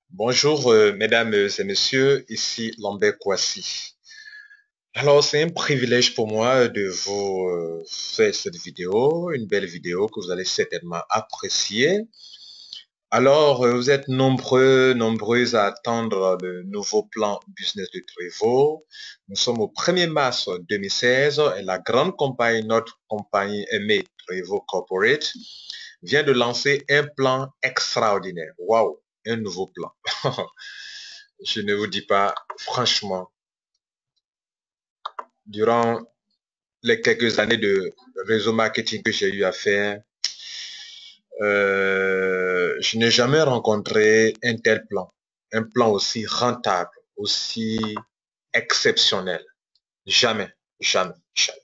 Bonjour, mesdames et messieurs, ici Lambert Kouassi. Alors, c'est un privilège pour moi de vous faire cette vidéo, une belle vidéo que vous allez certainement apprécier. Alors, vous êtes nombreuses à attendre le nouveau plan business de Trevo. Nous sommes au 1er mars 2016 et la grande compagnie, notre compagnie aimée, Trevo Corporate, vient de lancer un plan extraordinaire. Waouh, un nouveau plan. Je ne vous dis pas, franchement, durant les quelques années de réseau marketing que j'ai eu à faire, je n'ai jamais rencontré un tel plan. Un plan aussi rentable, aussi exceptionnel. Jamais, jamais, jamais.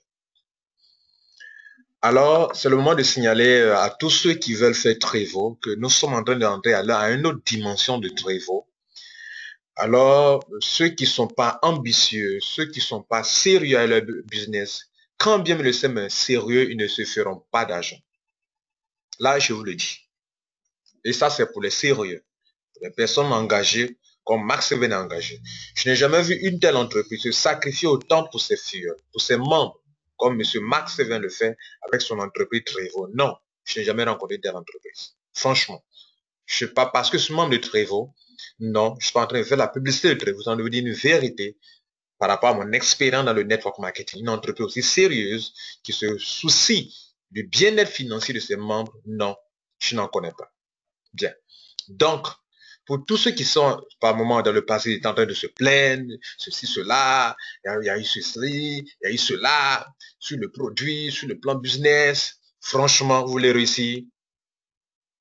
Alors, c'est le moment de signaler à tous ceux qui veulent faire Trevo que nous sommes en train d'entrer à une autre dimension de Trevo. Alors, ceux qui ne sont pas ambitieux, ceux qui ne sont pas sérieux à leur business, quand bien le sème sérieux, ils ne se feront pas d'argent. Là, je vous le dis. Et ça, c'est pour les sérieux, pour les personnes engagées, comme Max Seven est engagé. Je n'ai jamais vu une telle entreprise se sacrifier autant pour ses filles, pour ses membres, comme M. Max Seven le fait avec son entreprise Trevo. Non, je n'ai jamais rencontré telle entreprise. Franchement. Je ne sais pas parce que ce membre de Trevo, non, je suis pas en train de faire la publicité de Trevo, c'est en train de vous dire une vérité par rapport à mon expérience dans le network marketing. Une entreprise aussi sérieuse qui se soucie du bien-être financier de ses membres, non, je n'en connais pas. Bien. Donc, pour tous ceux qui sont, par moment, dans le passé, en train de se plaindre, ceci, cela, il y a eu ceci, il y a eu cela, sur le produit, sur le plan business, franchement, vous voulez réussir,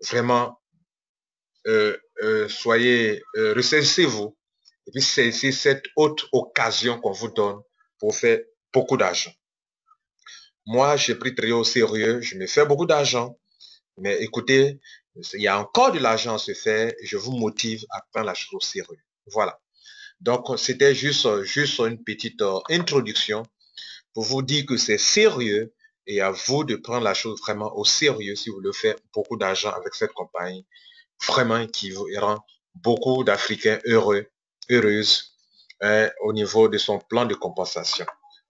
vraiment, soyez, ressaisissez-vous, et puis c'est cette haute occasion qu'on vous donne pour faire beaucoup d'argent. Moi, j'ai pris très au sérieux, je me fais beaucoup d'argent, mais écoutez, il y a encore de l'argent à se faire et je vous motive à prendre la chose au sérieux. Voilà. Donc, c'était juste une petite introduction pour vous dire que c'est sérieux et à vous de prendre la chose vraiment au sérieux si vous voulez faire beaucoup d'argent avec cette compagnie, vraiment qui vous rend beaucoup d'Africains heureux, heureuses au niveau de son plan de compensation.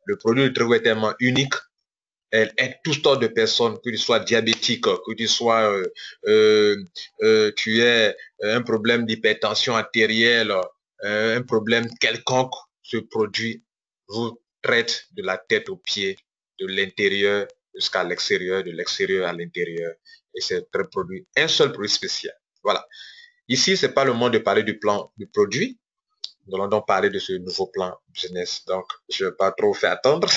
Le produit de Trevo est tellement unique. Elle aide tout sortes de personnes, que tu sois diabétique, que tu sois, tu aies un problème d'hypertension artérielle, un problème quelconque. Ce produit vous traite de la tête aux pieds, de l'intérieur jusqu'à l'extérieur, de l'extérieur à l'intérieur. Et c'est un produit, un seul produit spécial. Voilà. Ici, c'est pas le moment de parler du plan du produit. Nous allons donc parler de ce nouveau plan business. Donc, je ne vais pas trop faire attendre.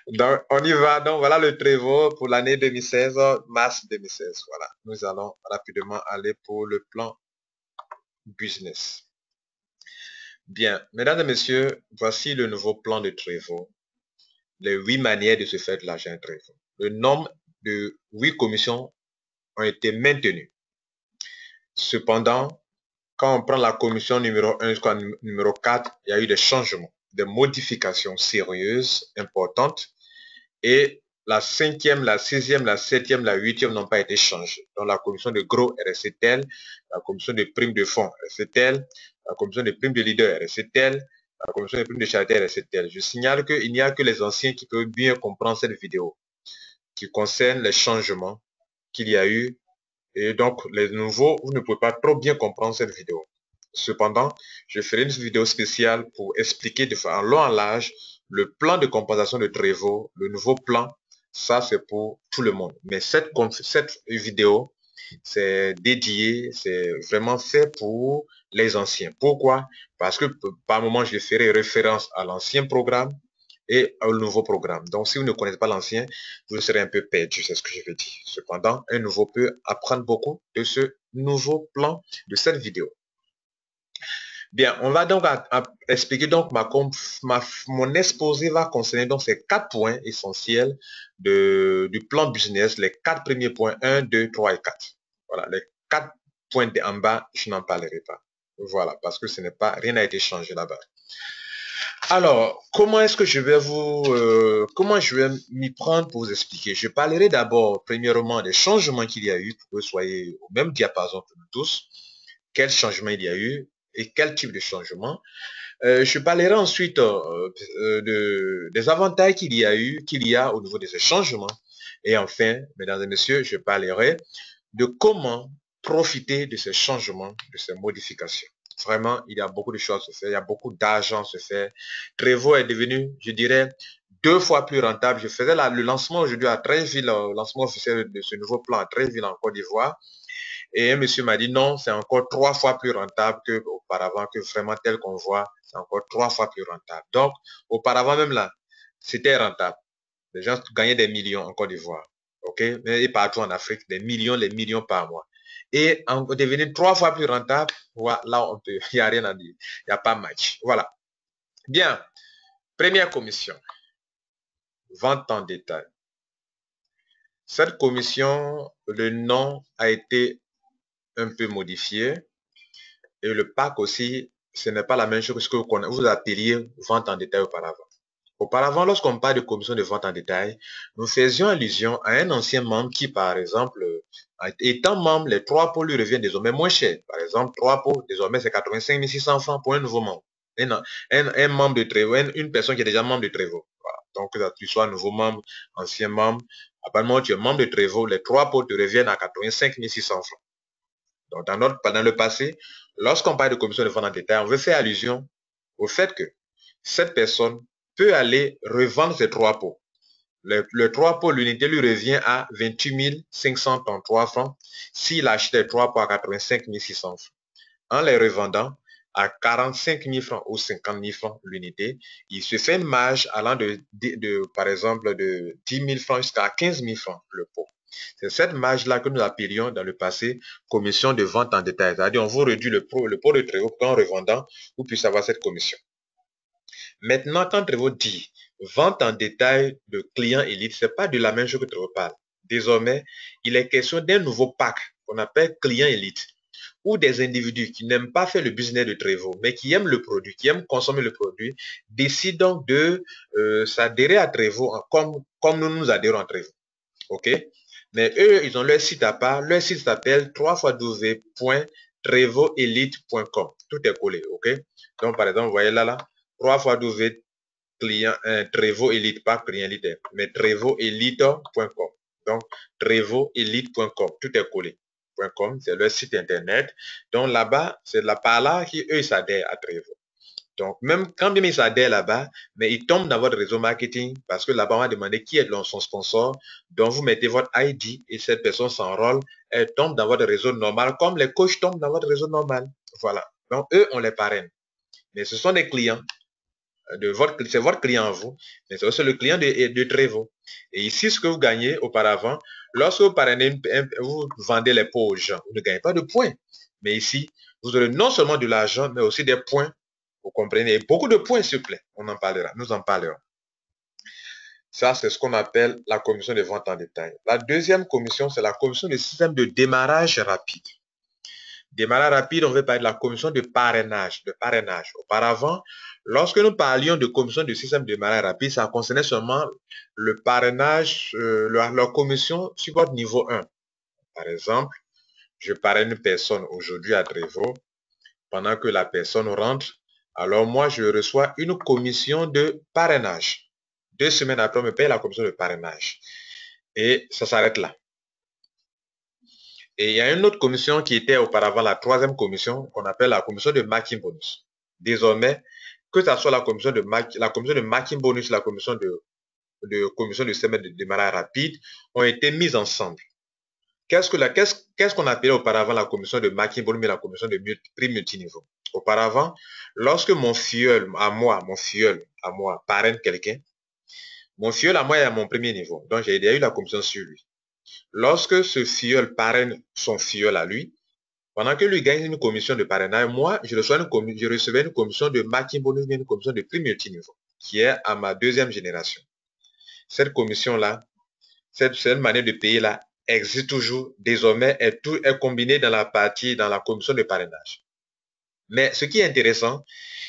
Donc, on y va. Donc, voilà le Trevo pour l'année 2016, mars 2016. Voilà. Nous allons rapidement aller pour le plan business. Bien, mesdames et messieurs, voici le nouveau plan de Trevo. Les 8 manières de se faire de l'argent à Trevo. Le nombre de 8 commissions ont été maintenues. Cependant, quand on prend la commission numéro 1 jusqu'à numéro 4, il y a eu des changements, des modifications sérieuses, importantes. Et la 5e, la 6e, la 7e, la 8e n'ont pas été changées. Donc la commission de gros est restée telle, la commission de primes de fonds est restée telle, la commission de primes de leader est restée telle, la commission de primes de charité est restée telle. Je signale qu'il n'y a que les anciens qui peuvent bien comprendre cette vidéo, qui concerne les changements qu'il y a eu. Et donc, les nouveaux, vous ne pouvez pas trop bien comprendre cette vidéo. Cependant, je ferai une vidéo spéciale pour expliquer en long en large le plan de compensation de Trevo, le nouveau plan. Ça, c'est pour tout le monde. Mais cette vidéo, c'est dédié, c'est vraiment fait pour les anciens. Pourquoi? Parce que par moment, je ferai référence à l'ancien programme et au nouveau programme. Donc, si vous ne connaissez pas l'ancien, vous serez un peu perdu, c'est ce que je veux dire. Cependant, un nouveau peut apprendre beaucoup de ce nouveau plan de cette vidéo. Bien, on va donc expliquer donc mon exposé va concerner donc ces 4 points essentiels du plan business, les 4 premiers points, 1, 2, 3 et 4. Voilà, les 4 points en bas, je n'en parlerai pas. Voilà, parce que ce n'est pas, rien n'a été changé là-bas. Alors, comment est-ce que je vais comment je vais m'y prendre pour vous expliquer? Je parlerai d'abord, premièrement, des changements qu'il y a eu pour que vous soyez au même diapason que nous tous. Quels changements il y a eu et quel type de changement. Je parlerai ensuite des avantages qu'il y a au niveau de ces changements. Et enfin, mesdames et messieurs, je parlerai de comment profiter de ces changements, de ces modifications. Vraiment, il y a beaucoup de choses à se faire, il y a beaucoup d'argent à se faire. Trevo est devenu, je dirais, 2 fois plus rentable. Je faisais le lancement aujourd'hui à Treichville, le lancement officiel de ce nouveau plan à Treichville en Côte d'Ivoire. Et un monsieur m'a dit non, c'est encore 3 fois plus rentable qu'auparavant, que vraiment tel qu'on voit, c'est encore 3 fois plus rentable. Donc, auparavant même là, c'était rentable. Les gens gagnaient des millions en Côte d'Ivoire. OK? Et partout en Afrique, des millions, les millions par mois. Et en devenir 3 fois plus rentable, voilà, là, il n'y a rien à dire. Il n'y a pas match. Voilà. Bien. Première commission. Vente en détail. Cette commission, le nom a été un peu modifié. Et le pack aussi, ce n'est pas la même chose que vous appeliez vente en détail auparavant. Auparavant, lorsqu'on parle de commission de vente en détail, nous faisions allusion à un ancien membre qui, par exemple, étant membre, les 3 pots lui reviennent désormais moins cher. Par exemple, 3 pots, désormais, c'est 85 600 francs pour un nouveau membre. Un membre de Trevo, une personne qui est déjà membre de Trevo. Voilà. Donc, que tu sois nouveau membre, ancien membre, à partir du moment où tu es membre de Trevo, les 3 pots te reviennent à 85 600 francs. Donc, dans le passé, lorsqu'on parle de commission de vente en détail, on veut faire allusion au fait que cette personne peut aller revendre ses 3 pots. Le 3 pots, l'unité lui revient à 28 533 francs s'il achète les 3 pots à 85 600 francs. En les revendant à 45 000 francs ou 50 000 francs l'unité, il se fait une marge allant par exemple, de 10 000 francs jusqu'à 15 000 francs le pot. C'est cette marge-là que nous appelions dans le passé commission de vente en détail. C'est-à-dire, on vous réduit le pot de Trevo qu'en revendant, vous puissiez avoir cette commission. Maintenant, quand Trevo dit vente en détail de clients élite, ce n'est pas de la même chose que Trevo parle. Désormais, il est question d'un nouveau pack qu'on appelle client élite, où des individus qui n'aiment pas faire le business de Trevo, mais qui aiment le produit, qui aiment consommer le produit, décident donc de s'adhérer à Trevo comme nous nous adhérons à Trevo. OK? Mais eux, ils ont leur site à part. Leur site s'appelle www.trevoelite.com. Tout est collé, OK? Donc, par exemple, vous voyez là, www Trevo Elite, pas client élite, mais trevoelite.com. Donc, trevoelite.com. Tout est collé. .com, c'est leur site internet. Donc, là-bas, c'est par là qu'eux, s'adhèrent à Trevo. Donc, même quand bien ils s'adhèrent là-bas, mais ils tombent dans votre réseau marketing parce que là-bas, on va demander qui est son sponsor. Donc, vous mettez votre ID et cette personne s'enrôle. Elle tombe dans votre réseau normal comme les coachs tombent dans votre réseau normal. Voilà. Donc, eux, on les parraine. Mais ce sont des clients. C'est votre client à vous, mais c'est aussi le client de Trevo. Et ici, ce que vous gagnez auparavant, lorsque vous parrainez, vous vendez les pots aux gens, vous ne gagnez pas de points. Mais ici, vous aurez non seulement de l'argent, mais aussi des points. Vous comprenez? Et beaucoup de points, s'il vous plaît. On en parlera. Nous en parlerons. Ça, c'est ce qu'on appelle la commission de vente en détail. La deuxième commission, c'est la commission de système de démarrage rapide. Démarrage rapide, on veut parler de la commission de parrainage. Auparavant, lorsque nous parlions de commission de système de démarrage rapide, ça concernait seulement le parrainage, la commission sur votre niveau 1. Par exemple, je parraine une personne aujourd'hui à Trevo. Pendant que la personne rentre, alors moi, je reçois une commission de parrainage. 2 semaines après, on me paye la commission de parrainage. Et ça s'arrête là. Et il y a une autre commission qui était auparavant la 3e commission, qu'on appelle la commission de marketing bonus. Désormais, que ce soit la commission de marketing bonus, la commission de système de démarrage rapide, ont été mises ensemble. Qu'est-ce qu'on appelait auparavant la commission de marketing bonus et la commission de prix multiniveau? Auparavant, lorsque mon filleul à moi parraine quelqu'un, mon filleul à moi est à mon premier niveau. Donc, j'ai déjà eu la commission sur lui. Lorsque ce filleul parraine son filleul à lui, pendant que lui gagne une commission de parrainage, moi, je recevais une commission de marketing bonus, une commission de prix multiniveau, qui est à ma 2e génération. Cette commission-là, cette manière de payer-là, existe toujours. Désormais, tout est combiné dans la commission de parrainage. Mais ce qui est intéressant,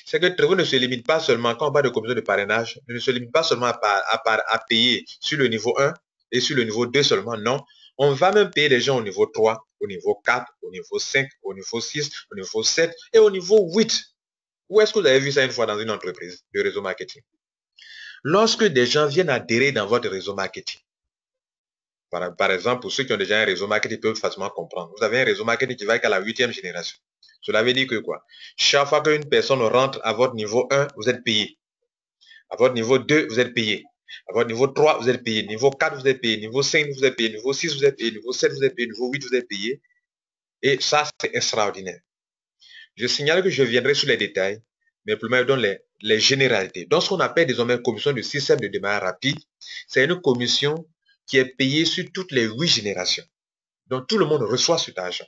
c'est que Trevor ne se limite pas seulement, quand on parle de commission de parrainage, ne se limite pas seulement à payer sur le niveau 1 et sur le niveau 2 seulement. Non, on va même payer les gens au niveau 3, au niveau 4, au niveau 5, au niveau 6, au niveau 7 et au niveau 8. Où est-ce que vous avez vu ça une fois dans une entreprise de réseau marketing? Lorsque des gens viennent adhérer dans votre réseau marketing, par exemple, pour ceux qui ont déjà un réseau marketing, ils peuvent facilement comprendre. Vous avez un réseau marketing qui va être à la 8e génération. Cela veut dire que quoi? Chaque fois qu'une personne rentre à votre niveau 1, vous êtes payé. À votre niveau 2, vous êtes payé. À votre niveau 3, vous êtes payé. Niveau 4, vous êtes payé. Niveau 5, vous êtes payé. Niveau 6, vous êtes payé. Niveau 7, vous êtes payé. Niveau 8, vous êtes payé. Et ça, c'est extraordinaire. Je signale que je viendrai sur les détails, mais pour me donner les généralités. Donc, ce qu'on appelle désormais commission de système de démarrage rapide, c'est une commission qui est payée sur toutes les 8 générations. Donc, tout le monde reçoit cet argent.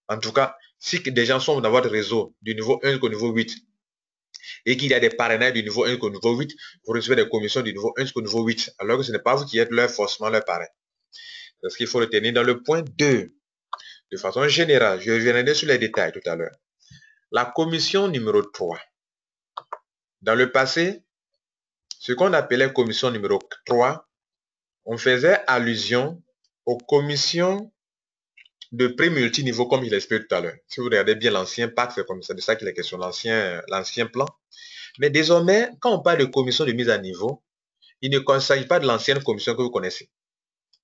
En tout cas, si des gens sont dans votre réseau du niveau 1 jusqu'au niveau 8 et qu'il y a des parrainages du niveau 1 jusqu'au niveau 8, vous recevez des commissions du niveau 1 jusqu'au niveau 8, alors que ce n'est pas vous qui êtes forcément leur parrain. C'est ce qu'il faut retenir dans le point 2. De façon générale, je reviendrai sur les détails tout à l'heure. La commission numéro 3. Dans le passé, ce qu'on appelait commission numéro 3, on faisait allusion aux commissions de prix multiniveau, comme je l'expliquais tout à l'heure. Si vous regardez bien l'ancien pacte, c'est comme ça, de ça qu'il est question, l'ancien plan. Mais désormais, quand on parle de commission de mise à niveau, il ne s'agit pas de l'ancienne commission que vous connaissez.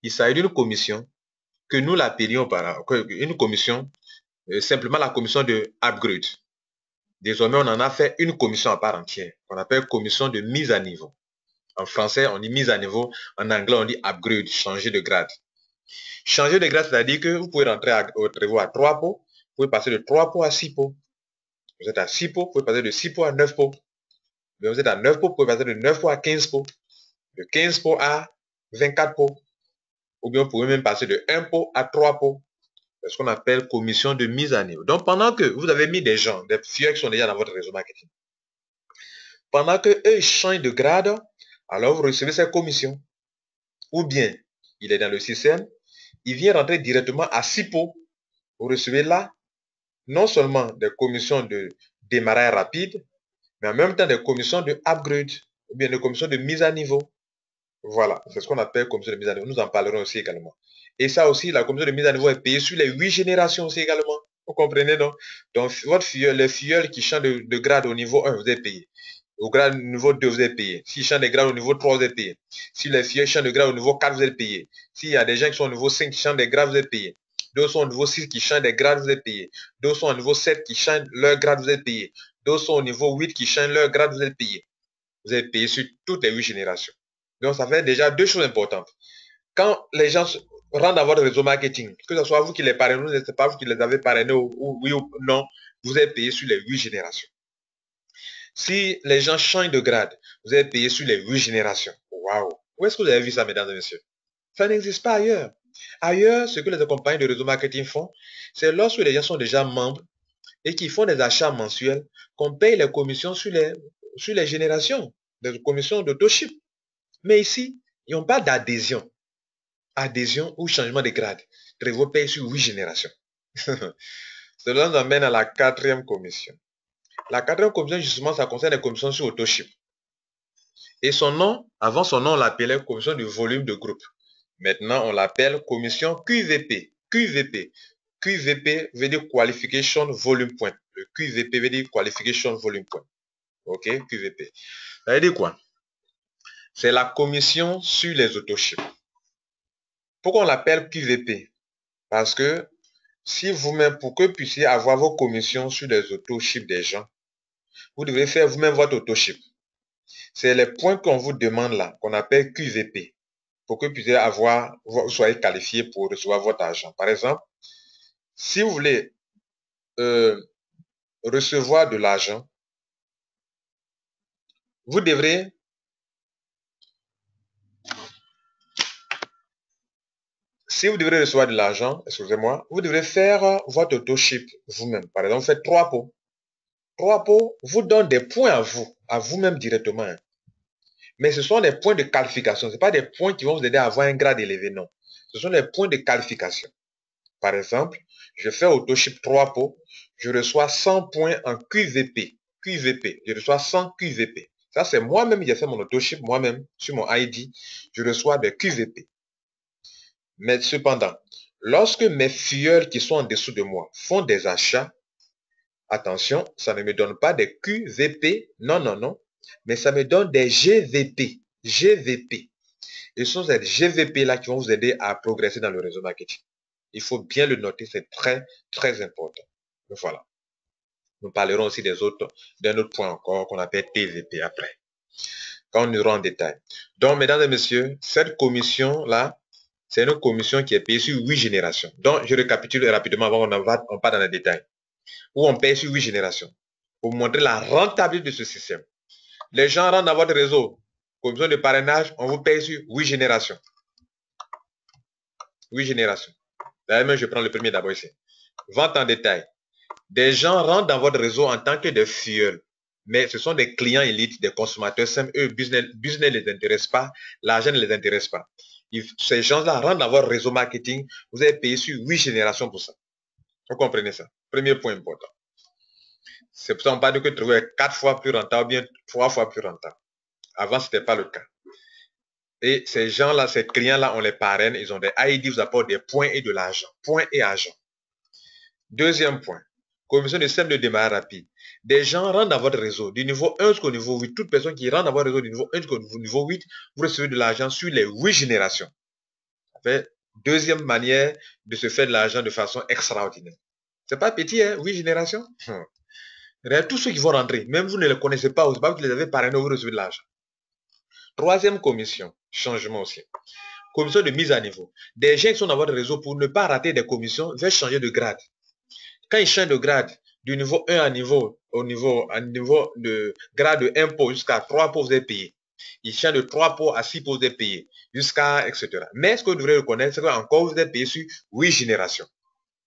Il s'agit d'une commission que nous l'appelions une commission, simplement la commission de upgrade. Désormais, on en a fait une commission à part entière, qu'on appelle commission de mise à niveau. En français, on dit mise à niveau. En anglais, on dit upgrade, changer de grade. Changer de grade, c'est-à-dire que vous pouvez rentrer au Trevor à 3 pots, vous pouvez passer de 3 pots à 6 pots. Vous êtes à 6 pots, vous pouvez passer de 6 pots à 9 pots. Vous êtes à 9 pots, vous pouvez passer de 9 pots à 15 pots. De 15 pots à 24 pots. Ou bien vous pouvez même passer de 1 pot à 3 pots. C'est ce qu'on appelle commission de mise à niveau. Donc, pendant que vous avez mis des gens, des filles qui sont déjà dans votre réseau marketing, pendant qu'eux changent de grade, alors vous recevez cette commission. Ou bien, il est dans le système, il vient rentrer directement à 6 pots. Vous recevez là, non seulement des commissions de démarrage rapide, mais en même temps des commissions de upgrade, ou bien des commissions de mise à niveau. Voilà, c'est ce qu'on appelle commission de mise à niveau. Nous en parlerons aussi également. Et ça aussi, la commission de mise à niveau est payée sur les 8 générations aussi également. Vous comprenez, non? Donc, les filleuls qui changent de grade au niveau 1, vous êtes payé. Au grade niveau 2, vous êtes payé. S'ils changent de grade au niveau 3, vous êtes payé. Si les filleuls changent de grade au niveau 4, vous êtes payé. S'il y a des gens qui sont au niveau 5 qui changent de grade, vous êtes payé. D'autres sont au niveau 6 qui changent de grade, vous êtes payé. D'autres sont au niveau 7 qui changent leur grade, vous êtes payé. D'autres sont au niveau 8 qui changent leur grade, vous êtes payé. Vous êtes payé sur toutes les 8 générations. Donc, ça fait déjà 2 choses importantes. Quand les gens rentrent dans votre réseau marketing, que ce soit vous qui les parrainez ou ce n'est pas vous qui les avez parrainés, oui ou non, vous êtes payé sur les 8 générations. Si les gens changent de grade, vous êtes payé sur les 8 générations. Waouh! Où est-ce que vous avez vu ça, mesdames et messieurs? Ça n'existe pas ailleurs. Ailleurs, ce que les compagnies de réseau marketing font, c'est lorsque les gens sont déjà membres et qu'ils font des achats mensuels, qu'on paye les commissions sur les générations, des commissions d'autoship. Mais ici, ils n'ont pas d'adhésion. Adhésion ou changement de grade. Trevor paye sur 8 générations. Cela nous amène à la 4e commission. La 4e commission, justement, ça concerne les commissions sur autoship. Et son nom, avant son nom, on l'appelait commission de volume de groupe. Maintenant, on l'appelle commission QVP. QVP. QVP veut dire Qualification Volume Point. Le QVP veut dire Qualification Volume Point. Ok, QVP. Ça veut dire quoi? C'est la commission sur les autoships. Pourquoi on l'appelle QVP? Parce que si vous-même, pour que vous puissiez avoir vos commissions sur les autoships des gens, vous devez faire vous-même votre autoship. C'est les points qu'on vous demande là, qu'on appelle QVP, pour que vous puissiez vous soyez qualifié pour recevoir votre argent. Par exemple, si vous voulez recevoir de l'argent, vous devrez recevoir de l'argent, excusez-moi, vous devrez faire votre autoship vous-même. Par exemple, vous faites 3 pots. 3 pots vous donnent des points à vous-même directement. Hein. Mais ce sont des points de qualification. Ce ne sont pas des points qui vont vous aider à avoir un grade élevé, non. Ce sont des points de qualification. Par exemple, je fais autoship 3 pots. je reçois 100 points en QVP. QVP, je reçois 100 QVP. Ça, c'est moi-même, j'ai fait mon autoship, moi-même, sur mon ID, je reçois des QVP. Mais cependant, lorsque mes filleuls qui sont en dessous de moi font des achats, attention, ça ne me donne pas des QVP, non, non, non, mais ça me donne des GVP. GVP. Et ce sont ces GVP-là qui vont vous aider à progresser dans le réseau marketing. Il faut bien le noter, c'est très, très important. Voilà. Nous parlerons aussi d'un autre point encore qu'on appelle TVP après, quand on ira en détail. Donc, mesdames et messieurs, cette commission-là, c'est une commission qui est payée sur 8 générations. Donc, je récapitule rapidement avant qu'on part dans les détails. Où on paye sur 8 générations. Pour montrer la rentabilité de ce système. Les gens rentrent dans votre réseau. Commission de parrainage, on vous paye sur 8 générations. 8 générations. D'ailleurs, je prends le premier d'abord ici. Vente en détail. Des gens rentrent dans votre réseau en tant que des filleuls. Mais ce sont des clients élites, des consommateurs simples. Eux, business ne les intéresse pas. L'argent ne les intéresse pas. Ces gens-là rentrent dans votre réseau marketing. Vous avez payé sur 8 générations pour ça. Vous comprenez ça? Premier point important. C'est pour ça qu'on parle que Trezor est 4 fois plus rentable ou bien 3 fois plus rentable. Avant, ce n'était pas le cas. Et ces gens-là, ces clients-là, on les parraine. Ils ont des ID, vous apportent des points et de l'argent. Points et argent. Deuxième point. Commission de système de démarrage rapide. Des gens rentrent dans votre réseau du niveau 1 jusqu'au niveau 8. Toute personne qui rentre dans votre réseau du niveau 1 jusqu'au niveau 8, vous recevez de l'argent sur les 8 générations. Deuxième manière de se faire de l'argent de façon extraordinaire. C'est pas petit, hein, 8 générations. Tous ceux qui vont rentrer, même vous ne les connaissez pas, c'est pas que vous les avez parrainés, vous recevez de l'argent. Troisième commission, changement aussi. Commission de mise à niveau. Des gens qui sont dans votre réseau pour ne pas rater des commissions, veulent changer de grade. Quand ils changent de grade, du niveau 1 à niveau de grade de 1 pot jusqu'à 3 pots, vous êtes payé. Ils changent de 3 pots à 6 pots, vous êtes payé. Jusqu'à, etc. Mais ce que vous devrez reconnaître, c'est qu'encore vous êtes payé sur 8 générations.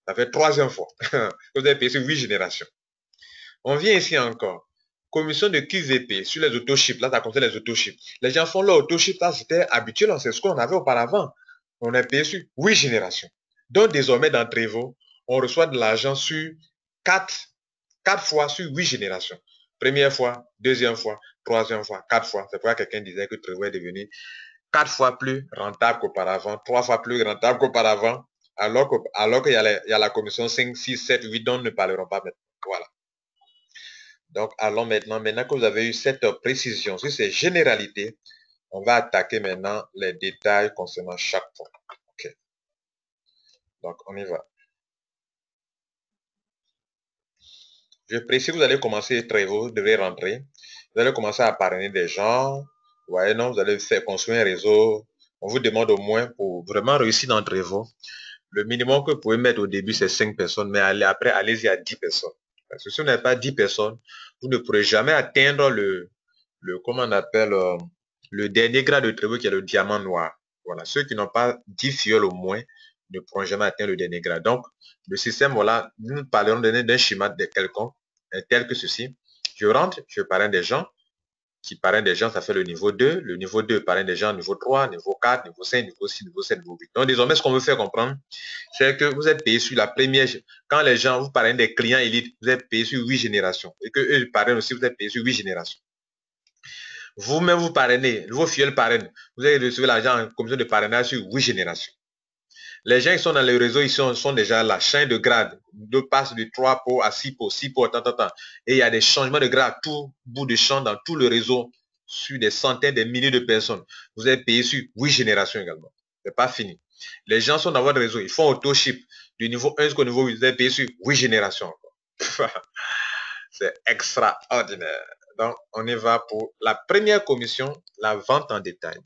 Ça fait troisième fois que vous êtes payé sur 8 générations. On vient ici encore. Commission de QVP sur les autoships. Là, ça concerne les autoships. Les gens font leur autoship. Là, c'était habituel. C'est ce qu'on avait auparavant. On est payé sur 8 générations. Donc, désormais, dans Trezor, on reçoit de l'argent sur 4 fois sur 8 générations. Première fois, deuxième fois, troisième fois, 4 fois. C'est pourquoi quelqu'un disait que Trezor est devenu 4 fois plus rentable qu'auparavant, 3 fois plus rentable qu'auparavant, alors qu'il y a la commission 5, 6, 7, 8 dont nous ne parlerons pas maintenant. Voilà. Donc, allons maintenant que vous avez eu cette précision sur ces généralités, on va attaquer maintenant les détails concernant chaque point. OK. Donc, on y va. Je précise, vous allez commencer Trezor, vous devez rentrer. Vous allez commencer à parrainer des gens. Vous voyez, non, vous allez faire construire un réseau. On vous demande au moins, pour vraiment réussir dans Trezor, le minimum que vous pouvez mettre au début, c'est 5 personnes, mais après, allez-y à 10 personnes. Parce que si vous n'avez pas 10 personnes, vous ne pourrez jamais atteindre comment on appelle, le dernier grade de Trezor qui est le diamant noir. Voilà, ceux qui n'ont pas 10 fioles au moins ne pourront jamais atteindre le dernier grade. Donc, le système, voilà, nous parlerons d'un schéma de quelconque, tel que ceci. Je rentre, je parraine des gens, qui parraine des gens, ça fait le niveau 2. Le niveau 2 parraine des gens, niveau 3, niveau 4, niveau 5, niveau 6, niveau 7, niveau 8. Donc, désormais, ce qu'on veut faire comprendre, c'est que vous êtes payé sur la première. Quand les gens vous parrainent des clients élites, vous êtes payé sur 8 générations. Et que eux parrainent aussi, vous êtes payé sur 8 générations. Vous-même, vous parrainez, vos fidèles parrainent. Vous allez recevoir l'argent en commission de parrainage sur 8 générations. Les gens qui sont dans le réseau, ils sont déjà là, chaîne de grade. De passe de 3 pots à 6 pots, 6 pots, tant. Et il y a des changements de grade à tout bout de champ dans tout le réseau sur des centaines, des milliers de personnes. Vous êtes payé sur 8 générations également. C'est pas fini. Les gens sont dans votre réseau, ils font auto-ship du niveau 1 jusqu'au niveau 8, vous êtes payé sur 8 générations. C'est extraordinaire. Donc, on y va pour la première commission, la vente en détail.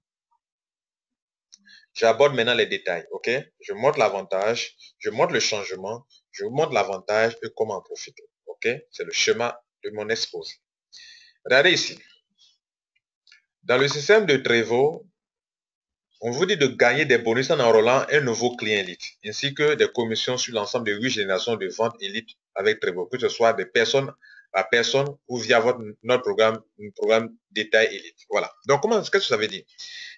J'aborde maintenant les détails, ok? Je montre l'avantage, je montre le changement, je vous montre l'avantage et comment en profiter, ok? C'est le schéma de mon exposé. Regardez ici. Dans le système de Trezor, on vous dit de gagner des bonus en enrôlant un nouveau client élite, ainsi que des commissions sur l'ensemble de 8 générations de vente élite avec Trezor, que ce soit de personne à personne ou via notre programme détail élite. Voilà. Donc, qu'est-ce que ça veut dire?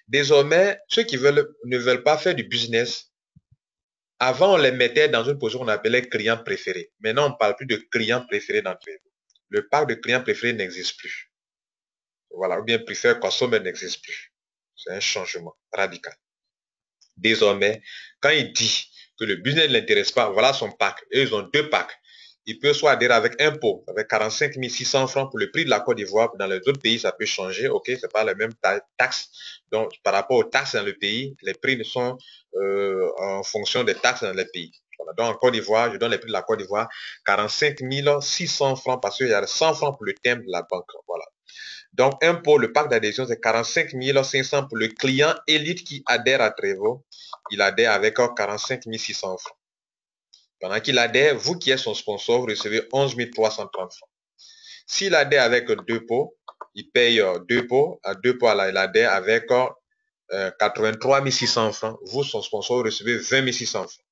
Désormais, ceux qui ne veulent pas faire du business Avant, on les mettait dans une position qu'on appelait client préféré. Maintenant, on ne parle plus de client préféré dans Trello. Le pack de client préféré n'existe plus. Voilà, ou bien préfère consommer n'existe plus. C'est un changement radical. Désormais, quand il dit que le business ne l'intéresse pas, voilà son pack. Et ils ont deux packs. Il peut soit adhérer avec impôt, avec 45 600 francs pour le prix de la Côte d'Ivoire. Dans les autres pays, ça peut changer. OK, c'est pas la même taxe. Donc, par rapport aux taxes dans le pays, les prix sont en fonction des taxes dans le pays. Voilà. Donc, en Côte d'Ivoire, je donne les prix de la Côte d'Ivoire, 45 600 francs parce qu'il y a 100 francs pour le thème de la banque. Voilà. Donc, impôt, le pack d'adhésion, c'est 45 500 pour le client élite qui adhère à Trevo. Il adhère avec 45 600 francs. Pendant qu'il adhère, vous qui êtes son sponsor, vous recevez 11 330 francs. S'il adhère avec deux pots, il paye deux pots. À deux pots, il adhère avec 83 600 francs. Vous, son sponsor, vous recevez 20 600 francs.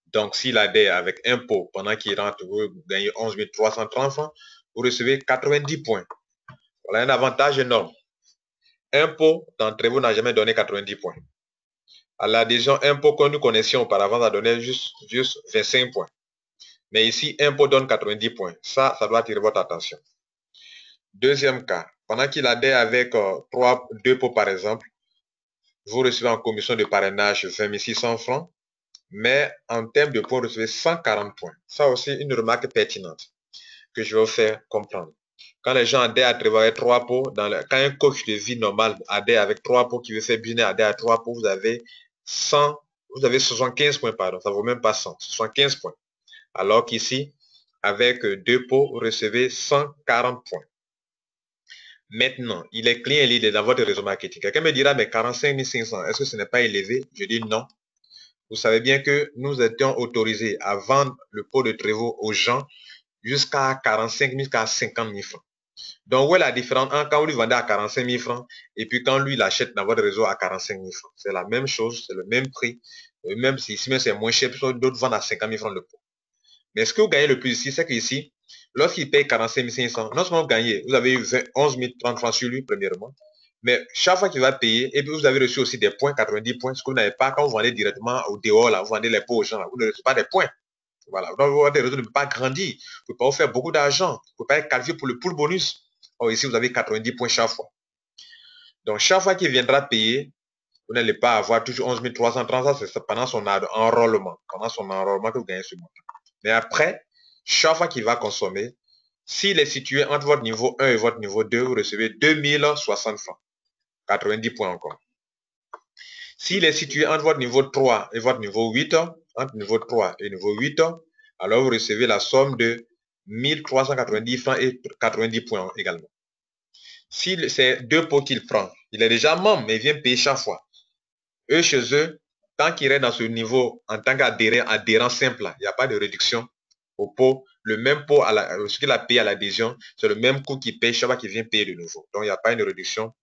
Donc, s'il adhère avec un pot, pendant qu'il rentre, vous gagnez 11 330 francs, vous recevez 90 points. Voilà un avantage énorme. Un pot d'entre vous n'a jamais donné 90 points. À l'adhésion, un pot que nous connaissions auparavant, ça donnait juste 25 points. Mais ici, un pot donne 90 points. Ça doit attirer votre attention. Deuxième cas, pendant qu'il adhère avec deux pots par exemple, vous recevez en commission de parrainage 20 600 francs, mais en termes de points, vous recevez 140 points. Ça aussi, une remarque pertinente que je vais vous faire comprendre. Quand les gens adhèrent à travailler trois pots, quand un coach de vie normal adhère avec trois pots, qui veut faire business adhère à trois pots, vous avez 75 points, pardon, ça ne vaut même pas 100, 75 points. Alors qu'ici, avec deux pots, vous recevez 140 points. Maintenant, il est client lead dans votre réseau marketing. Quelqu'un me dira, mais 45 500, est-ce que ce n'est pas élevé? Je dis non. Vous savez bien que nous étions autorisés à vendre le pot de Trevo aux gens jusqu'à 45 000, jusqu'à 50 000 francs. Donc, où est la différence entre quand vous lui vendez à 45 000 francs et puis quand lui l'achète dans votre réseau à 45 000 francs? C'est la même chose, c'est le même prix. Même si ici, c'est moins cher, d'autres vendent à 50 000 francs le pot. Mais ce que vous gagnez le plus ici, c'est qu'ici, lorsqu'il paye 45 500, non seulement vous gagnez, vous avez 11 030 francs sur lui, premièrement, mais chaque fois qu'il va payer, et puis vous avez reçu aussi des points, 90 points, ce que vous n'avez pas quand vous vendez directement au dehors, là, vous vendez les pots aux gens, là, vous ne recevez pas des points. Voilà. Donc, votre réseau ne peut pas grandir. Vous ne pouvez pas vous faire beaucoup d'argent. Vous ne pouvez pas être qualifié pour le pool bonus. Or, ici, vous avez 90 points chaque fois. Donc, chaque fois qu'il viendra payer, vous n'allez pas avoir toujours 11 330, c'est pendant son enrôlement. Pendant son enrôlement que vous gagnez ce montant. Mais après, chaque fois qu'il va consommer, s'il est situé entre votre niveau 1 et votre niveau 2, vous recevez 2060 francs. 90 points encore. S'il est situé entre votre niveau 3 et votre niveau 8, entre niveau 3 et niveau 8, alors vous recevez la somme de 1390 francs et 90 points également. Si c'est deux pots qu'il prend, il est déjà membre, mais il vient payer chaque fois. Eux, chez eux, tant qu'il est dans ce niveau en tant qu'adhérent simple, il n'y a pas de réduction au pot. Le même pot, ce qu'il a payé à l'adhésion, c'est le même coût qu'il paye chaque fois qu'il vient payer de nouveau. Donc, il n'y a pas une réduction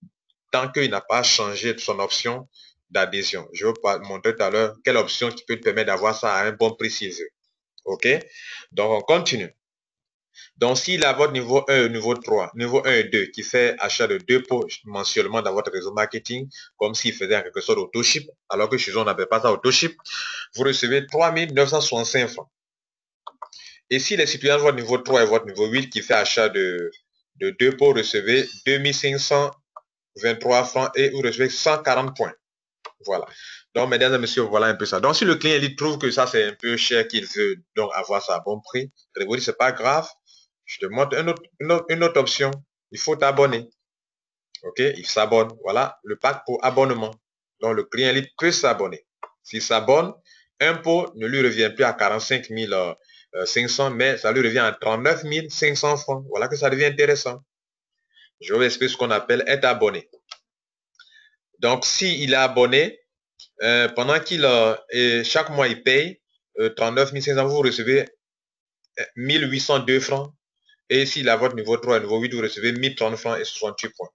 tant qu'il n'a pas changé son option d'adhésion. Je vais vous montrer tout à l'heure quelle option qui peut te permettre d'avoir ça à un bon prix s'il veut. OK? Donc, on continue. Donc, s'il a votre niveau 1 et niveau 3, niveau 1 et 2, qui fait achat de deux pots mensuellement dans votre réseau marketing, comme s'il faisait en quelque sorte auto-ship, alors que chez eux, on n'appelle pas ça auto-ship, vous recevez 3 965 francs. Et s'il est situé entre votre niveau 3 et votre niveau 8, qui fait achat de deux pots, vous recevez 2 523 francs et vous recevez 140 points. Voilà. Donc, mesdames et messieurs, voilà un peu ça. Donc, si le client il trouve que ça, c'est un peu cher, qu'il veut donc avoir ça à bon prix, je vous dis, c'est pas grave. Je te montre une autre option. Il faut t'abonner. OK? Il s'abonne. Voilà le pack pour abonnement. Donc, le client il peut s'abonner. S'il s'abonne, un pot ne lui revient plus à 45 500, mais ça lui revient à 39 500 francs. Voilà que ça devient intéressant. Je vais vous expliquer ce qu'on appelle être abonné. Donc, s'il est abonné, pendant qu'il chaque mois il paye 39 500, vous recevez 1802 francs. Et s'il a votre niveau 3 et niveau 8, vous recevez 1030 francs et 68 points.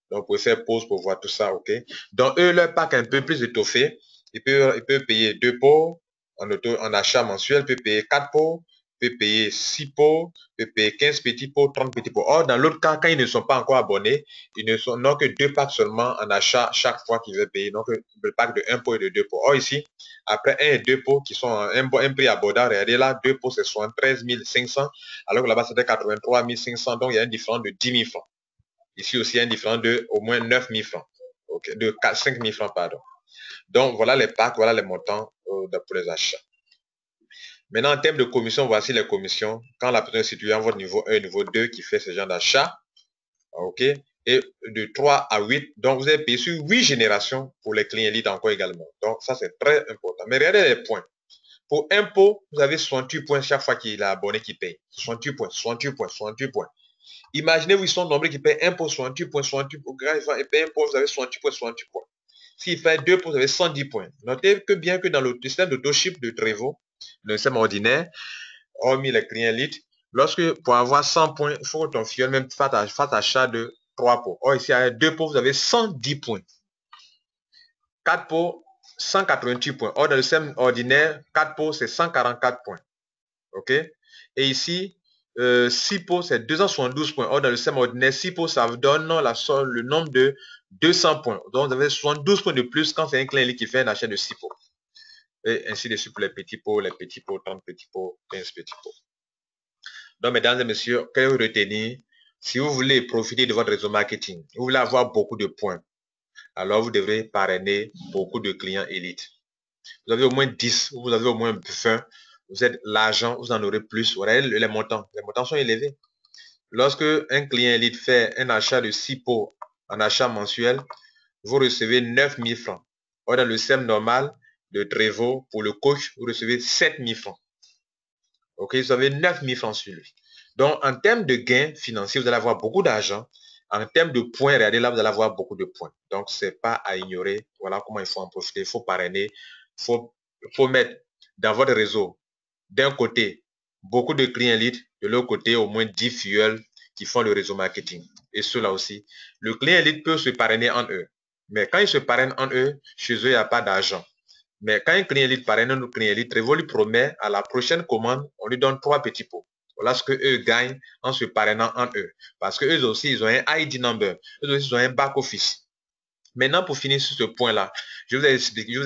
Donc, vous pouvez faire pause pour voir tout ça, OK? Donc, eux, leur pack est un peu plus étoffé. Il peut payer deux pots en achat mensuel, il peut payer 4 pots, peut payer 6 pots, peut payer 15 petits pots, 30 petits pots. Or, dans l'autre cas, quand ils ne sont pas encore abonnés, ils n'ont que 2 packs seulement en achat chaque fois qu'ils veulent payer. Donc, le pack de 1 pot et de 2 pots. Or, ici, après 1 et 2 pots qui sont un prix abordable, regardez là, 2 pots c'est 73 500, alors que là-bas c'était 83 500. Donc, il y a une différence de 10 000 francs. Ici aussi, il y a une différence de au moins 9 000 francs. Okay, de 5 000 francs, pardon. Donc, voilà les packs, voilà les montants pour les achats. Maintenant, en termes de commission, voici les commissions. Quand la personne est située en votre niveau 1 niveau 2 qui fait ce genre d'achat, ok, et de 3 à 8, donc vous avez payé sur 8 générations pour les clients élites encore également. Donc, ça, c'est très important. Mais regardez les points. Pour impôt, vous avez 68 points chaque fois qu'il est abonné qui paye. 68 points, 68 points, 68 points. Imaginez-vous, ils sont nombreux qui payent impôt, 68 points, 68 points. Quand ils payent impôt, vous avez 68 points, 68 points. S'il fait 2 points, vous avez 110 points. Notez que bien que dans le système d'autoship de Trevo, le système ordinaire, hormis les clients élites, lorsque pour avoir 100 points, il faut que ton filleul même fasse achat de 3 pots. Or, ici, avec 2 pots, vous avez 110 points. 4 pots, 188 points. Or, dans le système ordinaire, 4 pots, c'est 144 points. OK? Et ici, 6 pots, c'est 272 points. Or, dans le système ordinaire, 6 pots, ça vous donne le nombre de 200 points. Donc, vous avez 72 points de plus quand c'est un client qui fait un achat de 6 pots. Et ainsi de suite pour les petits pots, 30 petits pots, 15 petits pots. Donc, mesdames et messieurs, que vous retenez, si vous voulez profiter de votre réseau marketing, vous voulez avoir beaucoup de points, alors vous devrez parrainer beaucoup de clients élites. Vous avez au moins 10, vous avez au moins 20, vous êtes l'argent, vous en aurez plus. Vous regardez les montants sont élevés. Lorsque un client élite fait un achat de 6 pots en achat mensuel, vous recevez 9 000 francs. Or, dans le système normal de Trevo, pour le coach, vous recevez 7 000 francs. Ok, vous avez 9 000 francs sur lui. Donc, en termes de gains financiers, vous allez avoir beaucoup d'argent. En termes de points, regardez là, vous allez avoir beaucoup de points. Donc, ce n'est pas à ignorer. Voilà comment il faut en profiter. Il faut parrainer. Il faut mettre dans votre réseau, d'un côté, beaucoup de clients leads, de l'autre côté, au moins 10 filleuls qui font le réseau marketing. Et cela aussi. Le client lead peut se parrainer en eux. Mais quand ils se parrainent en eux, chez eux, il n'y a pas d'argent. Mais quand un client lead parraine un client lead, Trevo lui promet à la prochaine commande, on lui donne 3 petits pots. Voilà ce qu'eux gagnent en se parrainant en eux. Parce qu'eux aussi, ils ont un ID number. Eux aussi, ils ont un back office. Maintenant, pour finir sur ce point-là, je vous ai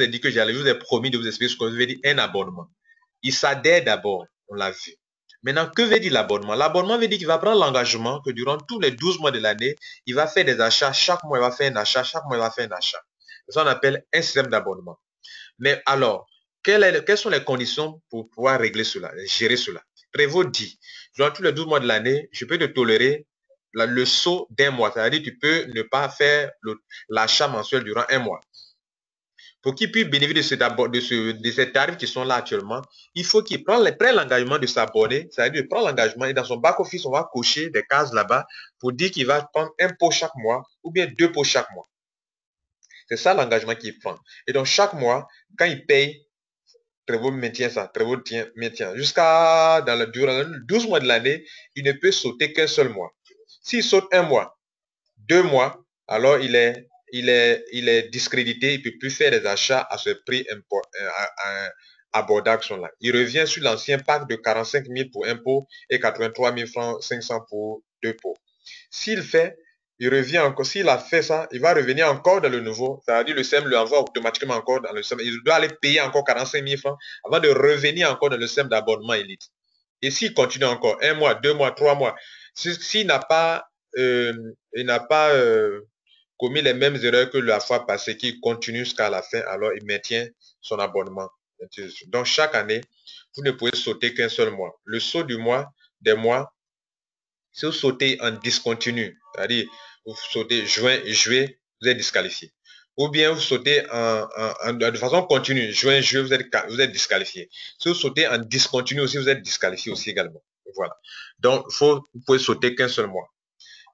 dit que je vous ai promis de vous expliquer ce que veut dire un abonnement. Il s'adhère d'abord, on l'a vu. Maintenant, que veut dire l'abonnement? L'abonnement veut dire qu'il va prendre l'engagement que durant tous les 12 mois de l'année, il va faire des achats. Chaque mois, il va faire un achat. Chaque mois, il va faire un achat. C'est ça qu'on appelle un système d'abonnement. Mais alors, quelles sont les conditions pour pouvoir régler cela, gérer cela? Prévost dit, durant tous les 12 mois de l'année, je peux te tolérer le saut d'un mois. C'est-à-dire tu peux ne pas faire l'achat mensuel durant un mois. Pour qu'il puisse bénéficier de ces tarifs qui sont là actuellement, il faut qu'il prenne l'engagement de s'abonner, c'est-à-dire de prendre l'engagement et dans son back-office, on va cocher des cases là-bas pour dire qu'il va prendre un pot chaque mois ou bien 2 pots chaque mois. C'est ça l'engagement qu'il prend. Et donc chaque mois, quand il paye, Trevo maintient ça, Trevo maintient. Durant les 12 mois de l'année, il ne peut sauter qu'un seul mois. S'il saute un mois, 2 mois, alors il est discrédité, il ne peut plus faire des achats à ce prix abordable. Il revient sur l'ancien pack de 45 000 pour un pot et 83 000 francs 500 pour 2 pots. S'il fait, il revient encore. S'il a fait ça, il va revenir encore dans le nouveau. C'est-à-dire le SEM lui envoie automatiquement encore dans le SEM. Il doit aller payer encore 45 000 francs avant de revenir encore dans le SEM d'abonnement élite. Et s'il continue encore 1 mois, 2 mois, 3 mois, s'il n'a pas, commis les mêmes erreurs que la fois passée, qu'il continue jusqu'à la fin, alors il maintient son abonnement. Donc chaque année, vous ne pouvez sauter qu'un seul mois. Le saut du mois, des mois, si vous sautez en discontinu, c'est-à-dire vous sautez juin, juillet, vous êtes disqualifié. Ou bien vous sautez de façon continue, juin, juillet, vous êtes disqualifié. Si vous sautez en discontinu aussi, vous êtes disqualifié aussi également. Voilà. Donc, vous pouvez sauter qu'un seul mois.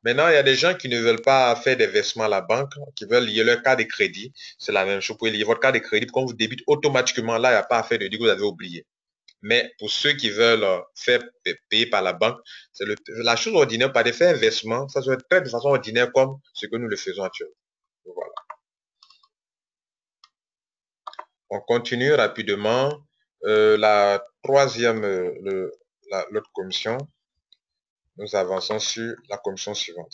Maintenant, il y a des gens qui ne veulent pas faire des versements à la banque, qui veulent lier leur carte de crédit. C'est la même chose. Vous pouvez lier votre carte de crédit. Quand vous débite automatiquement, là, il n'y a pas à faire de dire que vous avez oublié. Mais pour ceux qui veulent faire payer par la banque, c'est la chose ordinaire, pas de faire un versement, ça doit être fait de façon ordinaire comme ce que nous le faisons actuellement. Voilà. On continue rapidement. La l'autre commission. Nous avançons sur la commission suivante.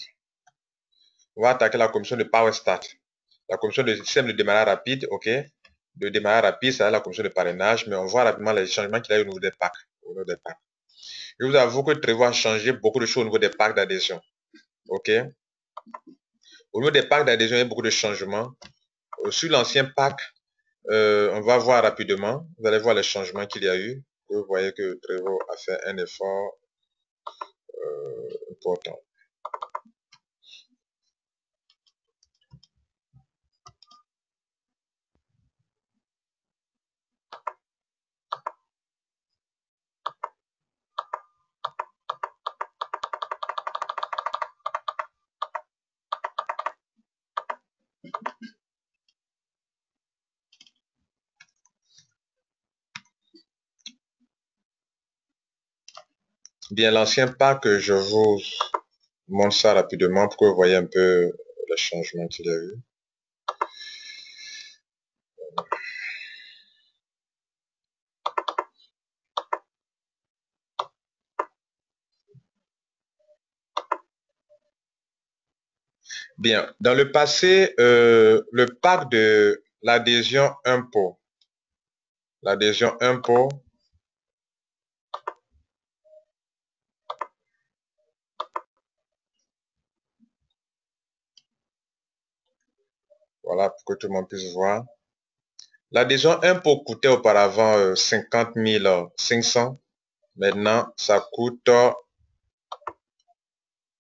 On va attaquer la commission de Power Start. La commission de système de démarrage rapide, ok. De démarrage rapide, c'est la commission de parrainage, mais on voit rapidement les changements qu'il y a eu au niveau des packs. Je vous avoue que Trevor a changé beaucoup de choses au niveau des packs d'adhésion. Ok. Au niveau des packs d'adhésion, il y a beaucoup de changements. Sur l'ancien pack, on va voir rapidement. Vous allez voir les changements qu'il y a eu. Vous voyez que Trevor a fait un effort important. Bien, l'ancien pack, je vous montre ça rapidement pour que vous voyez un peu les changements qu'il y a eu. Bien, dans le passé, le pack de l'adhésion impôt, voilà, pour que tout le monde puisse voir. L'adhésion impôt coûtait auparavant 50 500. Maintenant, ça coûte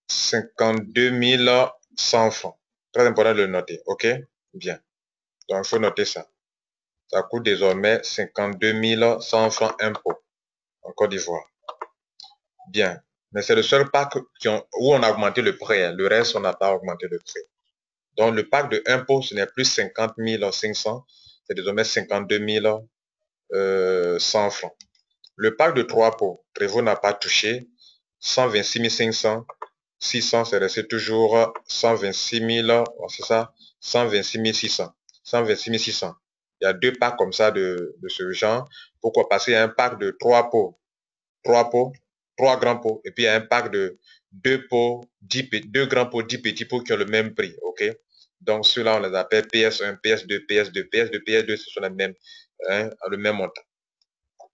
52 100 francs. Très important de le noter, ok? Bien. Donc, il faut noter ça. Ça coûte désormais 52 100 francs impôt en Côte d'Ivoire. Bien. Mais c'est le seul pack où on a augmenté le prix. Le reste, on n'a pas augmenté le prix. Donc, le pack de impôt, ce n'est plus 50 500. C'est désormais 52 100 francs. Le pack de 3 pots, Trevor n'a pas touché. 126 500. 600, c'est resté toujours 126 000, c'est ça, 126 600. 126 600. Il y a deux packs comme ça de ce genre. Pourquoi? Parce qu'il y a un pack de 3 pots, 3 grands pots, et puis il y a un pack de 2 pots, 2 grands pots, 10 petits pots qui ont le même prix, ok? Donc ceux-là, on les appelle PS1, PS2, PS2, PS2, PS2, ce sont les mêmes, hein, le même montant.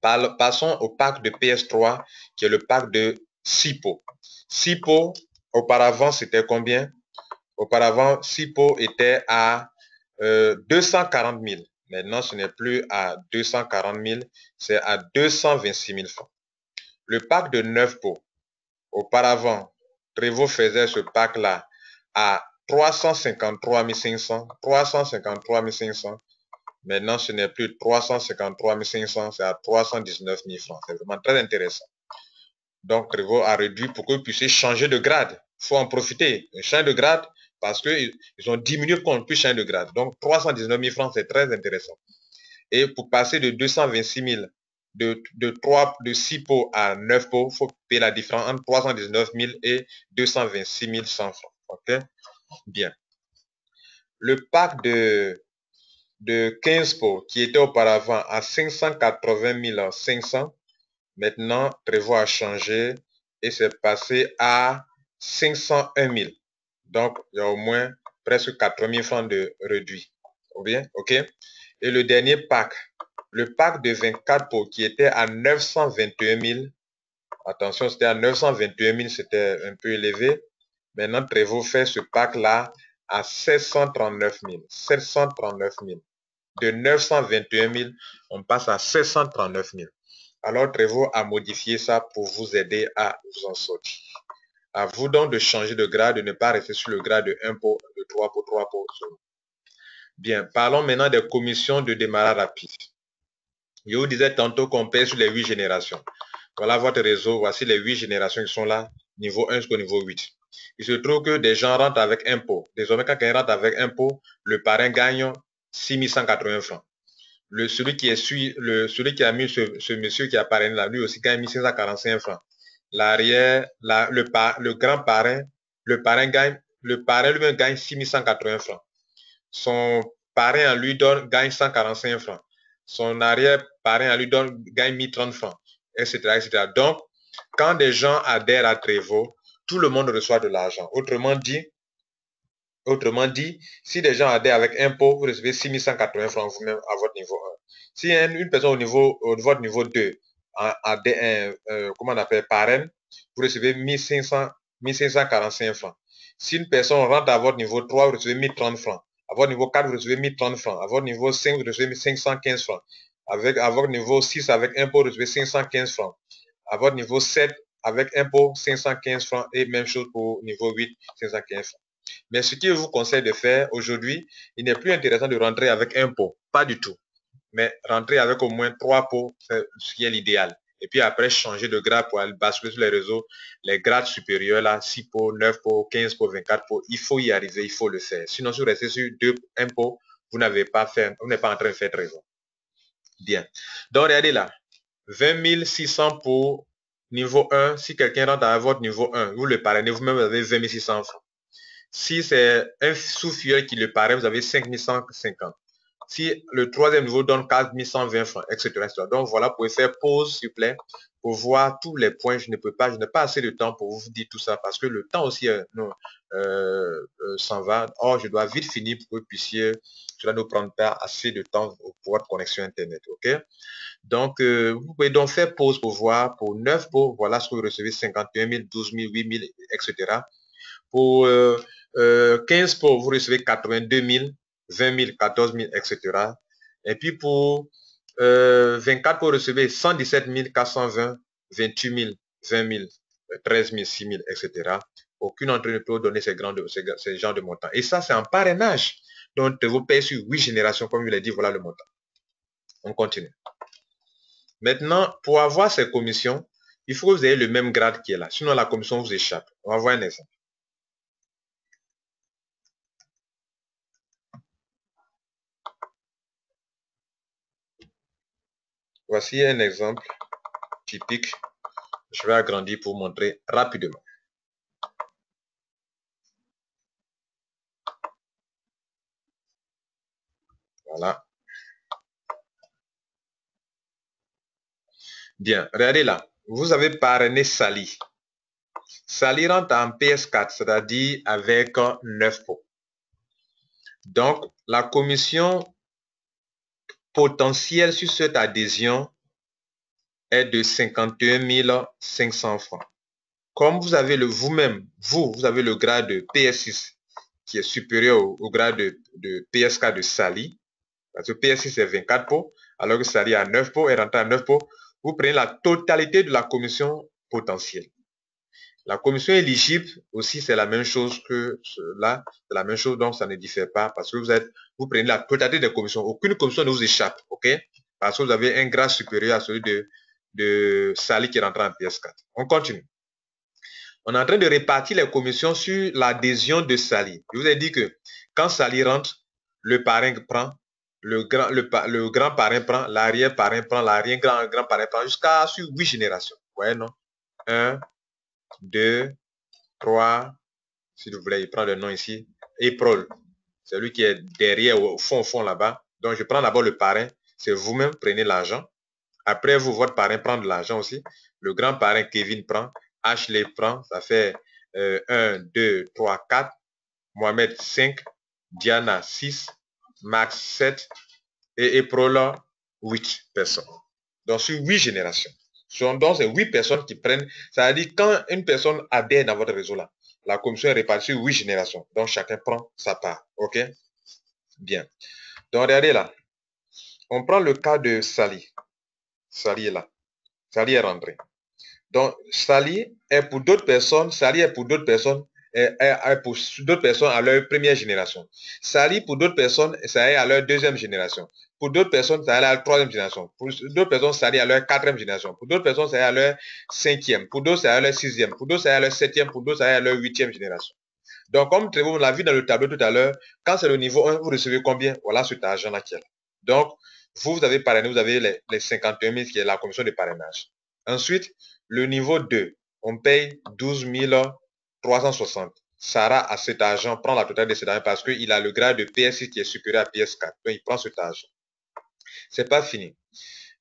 Passons au pack de PS3, qui est le pack de 6 pots. 6 pots, auparavant, c'était combien? Auparavant, 6 pots étaient à 240 000. Maintenant, ce n'est plus à 240 000, c'est à 226 000 francs. Le pack de 9 pots, auparavant, Trevor faisait ce pack-là à 353 500. 353 500. Maintenant, ce n'est plus 353 500, c'est à 319 000 francs. C'est vraiment très intéressant. Donc, Trevor a réduit pour que vous puissiez changer de grade. Il faut en profiter. Changer de grade parce qu'ils ont diminué pour qu'on puisse changer de grade. Donc, 319 000 francs, c'est très intéressant. Et pour passer de 226 000, de 6 pots à 9 pots, il faut payer la différence entre 319 000 et 226 100 francs. OK? Bien. Le pack de 15 pots qui était auparavant à 580 500, maintenant, Trevor a changé et c'est passé à 501 000. Donc, il y a au moins presque 4 000 francs de réduit. Bien, ok? Et le dernier pack, le pack de 24 pots qui était à 921 000. Attention, c'était à 921 000, c'était un peu élevé. Maintenant, Trevor fait ce pack-là à 739 000. 739 000. De 921 000, on passe à 739 000. Alors, Trevor a modifié ça pour vous aider à vous en sortir. À vous donc de changer de grade, de ne pas rester sur le grade de 1 pot, de 3 pots, 3 pots. Bien, parlons maintenant des commissions de démarrage rapide. Je vous disais tantôt qu'on paie sur les 8 générations. Voilà votre réseau, voici les 8 générations qui sont là, niveau 1 jusqu'au niveau 8. Il se trouve que des gens rentrent avec un pot. Désormais, quand quelqu'un rentre avec un pot, le parrain gagne 6 180 francs. Celui qui a mis ce monsieur qui a parrainé là, lui aussi gagne 1545 francs. L'arrière, le grand parrain, le parrain lui-même gagne 6180 francs. Son parrain à lui gagne 145 francs. Son arrière parrain à lui gagne 1030 francs, etc., etc. Donc, Quand des gens adhèrent à Trevo, tout le monde reçoit de l'argent. Autrement dit, si des gens adhèrent avec impôt, vous recevez 6180 francs vous-même à votre niveau 1. Si une personne au votre niveau 2 adhère, comment on appelle, parraine, vous recevez 1545 francs. Si une personne rentre à votre niveau 3, vous recevez 1030 francs. À votre niveau 4, vous recevez 1030 francs. À votre niveau 5, vous recevez 515 francs. À votre niveau 6, avec impôt, vous recevez 515 francs. À votre niveau 7, avec impôt, 515 francs. Et même chose pour niveau 8, 515 francs. Mais ce que je vous conseille de faire aujourd'hui, il n'est plus intéressant de rentrer avec un pot, pas du tout. Mais rentrer avec au moins 3 pots, c'est ce qui est l'idéal. Et puis après, changer de grade pour aller basculer sur les réseaux, les grades supérieurs, là, 6 pots, 9 pots, 15 pots, 24 pots, il faut y arriver, il faut le faire. Sinon, si vous restez sur un pot, vous n'avez pas fait, vous n'êtes pas en train de faire raison. Bien. Donc, regardez là. 20 600 pour niveau 1. Si quelqu'un rentre à votre niveau 1, vous le parrainez, vous-même, vous avez 20 600 francs. Si c'est un sous-filleul qui le paraît, vous avez 5150. Si le troisième niveau donne 4120 francs, etc., etc. Donc voilà, vous pouvez faire pause, s'il vous plaît, pour voir tous les points. Je n'ai pas assez de temps pour vous dire tout ça parce que le temps aussi s'en va. Or, je dois vite finir pour que vous puissiez, cela ne prend pas assez de temps pour votre connexion Internet. OK? Donc, vous pouvez donc faire pause pour voir pour 9 pots, voilà ce que vous recevez, 51 000, 12 000, 8 000, etc. Pour 15 pots, vous recevez 82 000, 20 000, 14 000, etc. Et puis pour 24 pots, vous recevez 117 420, 28 000, 20 000, 13 000, 6 000, etc. Aucune d'entre eux ne peut donner ces genres de montants. Et ça, c'est en parrainage. Donc, vous payez sur 8 générations, comme je l'ai dit, voilà le montant. On continue. Maintenant, pour avoir ces commissions, il faut que vous ayez le même grade qui est là. Sinon, la commission vous échappe. On va voir un exemple. Voici un exemple typique. Je vais agrandir pour montrer rapidement. Voilà. Bien, regardez là. Vous avez parrainé Sally. Sally rentre en PS4, c'est-à-dire avec 9 pots. Donc, la commission potentielle sur cette adhésion est de 51 500 francs. Comme vous avez vous-même, vous avez le grade de PS6 qui est supérieur au grade de PS4 de Sally, parce que PS6 c'est 24 pots, alors que Sally a 9 pots et rentre à 9 pots, vous prenez la totalité de la commission potentielle. La commission éligible aussi, c'est la même chose que là, c'est la même chose, donc ça ne diffère pas parce que vous prenez la totalité des commissions. Aucune commission ne vous échappe, ok? Parce que vous avez un grade supérieur à celui de Sally qui rentre en PS4. On continue. On est en train de répartir les commissions sur l'adhésion de Sally. Je vous ai dit que quand Sally rentre, le parrain prend, le grand parrain prend, l'arrière parrain prend, l'arrière grand parrain prend, jusqu'à sur 8 générations. Vous voyez, non? 1, 2, 3, s'il vous plaît, il prend le nom ici. Éprole, c'est lui qui est derrière, au fond là-bas. Donc, je prends d'abord le parrain. C'est vous-même, prenez l'argent. Après, vous, votre parrain prend de l'argent aussi. Le grand parrain, Kevin, prend. Ashley prend. Ça fait 1, 2, 3, 4. Mohamed, 5. Diana, 6. Max, 7. Et Eprola, 8 personnes. Donc, sur 8 générations. Donc, c'est 8 personnes qui prennent. Ça veut dire quand une personne adhère dans votre réseau là, la commission est répartie sur 8 générations. Donc, chacun prend sa part. OK? Bien. Donc, regardez là. On prend le cas de Sally. Sally est là. Sally est rentrée. Donc, Sally est pour d'autres personnes, Sally est pour d'autres personnes, est pour d'autres personnes à leur première génération. Sally, pour d'autres personnes, ça est à leur deuxième génération. Pour d'autres personnes, ça est à leur troisième génération. Pour d'autres personnes, ça est à leur quatrième génération. Pour d'autres personnes, ça est à leur cinquième. Pour d'autres, ça est à leur sixième. Pour d'autres, ça est à leur septième. Pour d'autres, ça est à leur huitième génération. Donc, comme on l'a vu dans le tableau tout à l'heure, quand c'est le niveau 1, vous recevez combien? Voilà cet argent-là qui est là. Donc, vous avez parrainé, vous avez les 51 000 qui est la commission de parrainage. Ensuite, le niveau 2, on paye 12 360. Sarah a cet argent, prend la totalité de cet argent parce qu'il a le grade de PS6 qui est supérieur à PS4. Donc, il prend cet argent. C'est pas fini.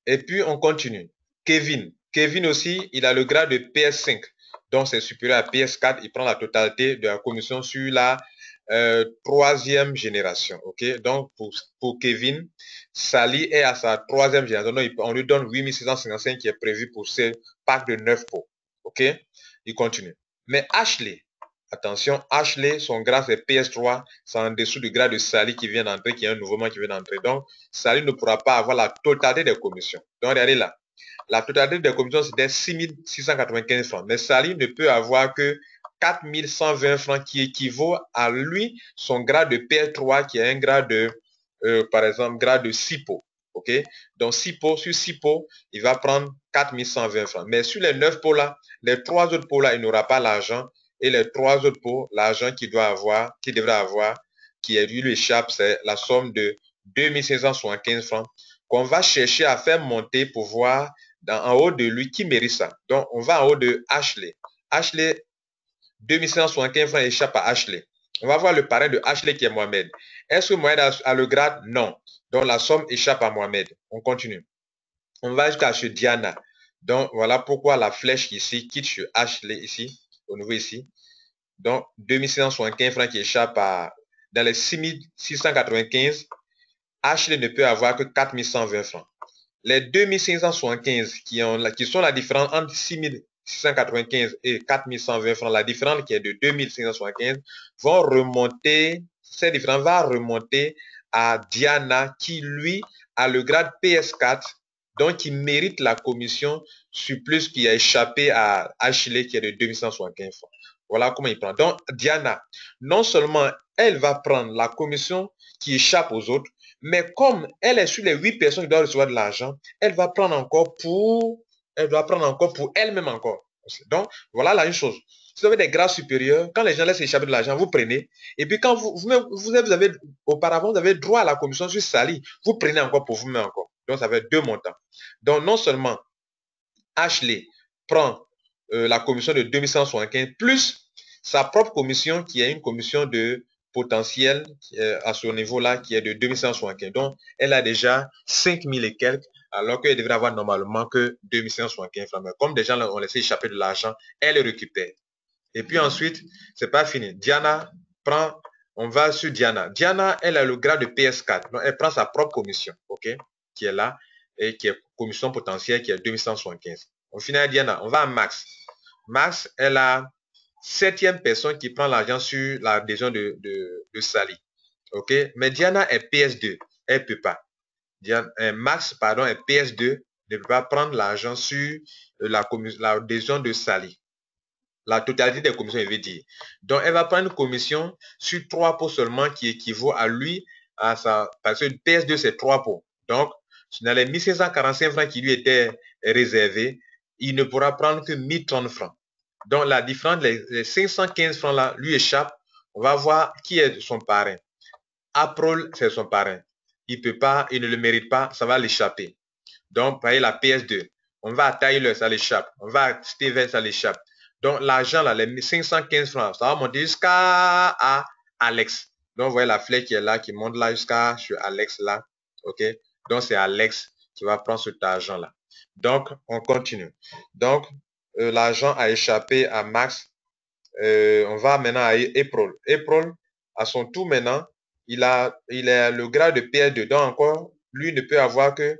Et puis, on continue. Kevin Kevin aussi, il a le grade de PS5. Donc, c'est supérieur à PS4. Il prend la totalité de la commission sur la troisième génération. OK? Donc, pour Kevin, Sally est à sa troisième génération. Donc, on lui donne 8655 qui est prévu pour ce pack de 9 pots. OK? Il continue. Mais Ashley, attention, Ashley, son grade c'est PS3, c'est en dessous du grade de Sally qui vient d'entrer, qui est un nouveau qui vient d'entrer. Donc, Sally ne pourra pas avoir la totalité des commissions. Donc, regardez là. La totalité des commissions, c'était 6695 francs. Mais Sally ne peut avoir que 4120 francs qui équivaut à lui, son grade de PS3 qui est un grade de, par exemple, grade de 6 pots. OK? Donc, 6 pots, sur 6 pots, il va prendre 4120 francs. Mais sur les 9 pots là, les 3 autres pots là, il n'aura pas l'argent. Et les 3 autres pots, l'argent qu'il doit avoir, qu'il devrait avoir, qui lui échappe, c'est la somme de 2575 francs qu'on va chercher à faire monter pour voir en haut de lui qui mérite ça. Donc, on va en haut de Ashley. Ashley, 2575 francs échappe à Ashley. On va voir le parrain de Ashley qui est Mohamed. Est-ce que Mohamed a le grade? Non. Donc, la somme échappe à Mohamed. On continue. On va jusqu'à chez Diana. Donc, voilà pourquoi la flèche ici quitte chez Ashley ici, au niveau ici. Donc, 2675 francs qui échappent dans les 6695. Ashley ne peut avoir que 4120 francs. Les 2575 qui sont la différence entre 6695 et 4120 francs, la différence qui est de 2575, vont remonter, cette différence va remonter à Diana qui, lui, a le grade PS4, donc qui mérite la commission surplus qui a échappé à Ashley qui est de 2175 francs. Voilà comment il prend. Donc, Diana, non seulement elle va prendre la commission qui échappe aux autres, mais comme elle est sur les 8 personnes qui doivent recevoir de l'argent, elle va prendre encore pour elle-même encore. Donc, voilà la même chose. Si vous avez des grades supérieurs, quand les gens laissent échapper de l'argent, vous prenez. Et puis quand vous avez, auparavant, vous avez droit à la commission sur Sally, vous prenez encore pour vous-même encore. Donc, ça fait 2 montants. Donc, non seulement Ashley prend la commission de 2175 plus sa propre commission qui est une commission de potentiel à ce niveau-là qui est de 2175. Donc, elle a déjà 5000 et quelques alors qu'elle devrait avoir normalement que 2175 francs. Mais comme des gens ont laissé échapper de l'argent, elle récupère. Et puis ensuite, c'est pas fini. Diana prend, on va sur Diana. Diana, elle a le grade de PS4. Donc, elle prend sa propre commission, OK, qui est là, et qui est commission potentielle, qui est 2175. On finit à Diana, on va à Max. Max, elle a 7e personne qui prend l'argent sur l'adhésion de Sally. OK, mais Diana est PS2. Elle ne peut pas. Max, pardon, est PS2, ne peut pas prendre l'argent sur l'adhésion de Sally. La totalité des commissions, il veut dire. Donc, elle va prendre une commission sur 3 pots seulement qui équivaut à lui, parce que PS2, c'est 3 pots. Donc, dans les 1545 francs qui lui étaient réservés, il ne pourra prendre que 1030 francs. Donc, la différence, les 515 francs là, lui échappent. On va voir qui est son parrain. April, c'est son parrain. Il peut pas, il ne le mérite pas, ça va l'échapper. Donc, voyez la PS2. On va à Tyler, ça l'échappe. On va à Steven, ça l'échappe. Donc, l'argent, là, les 515 francs, ça va monter jusqu'à Alex. Donc, vous voyez la flèche qui est là, qui monte là jusqu'à Alex, là. OK? Donc, c'est Alex qui va prendre cet argent-là. Donc, on continue. Donc, l'argent a échappé à Max. On va maintenant à April. April, à son tour maintenant, il a le grade de PS2. Donc, encore, lui ne peut avoir que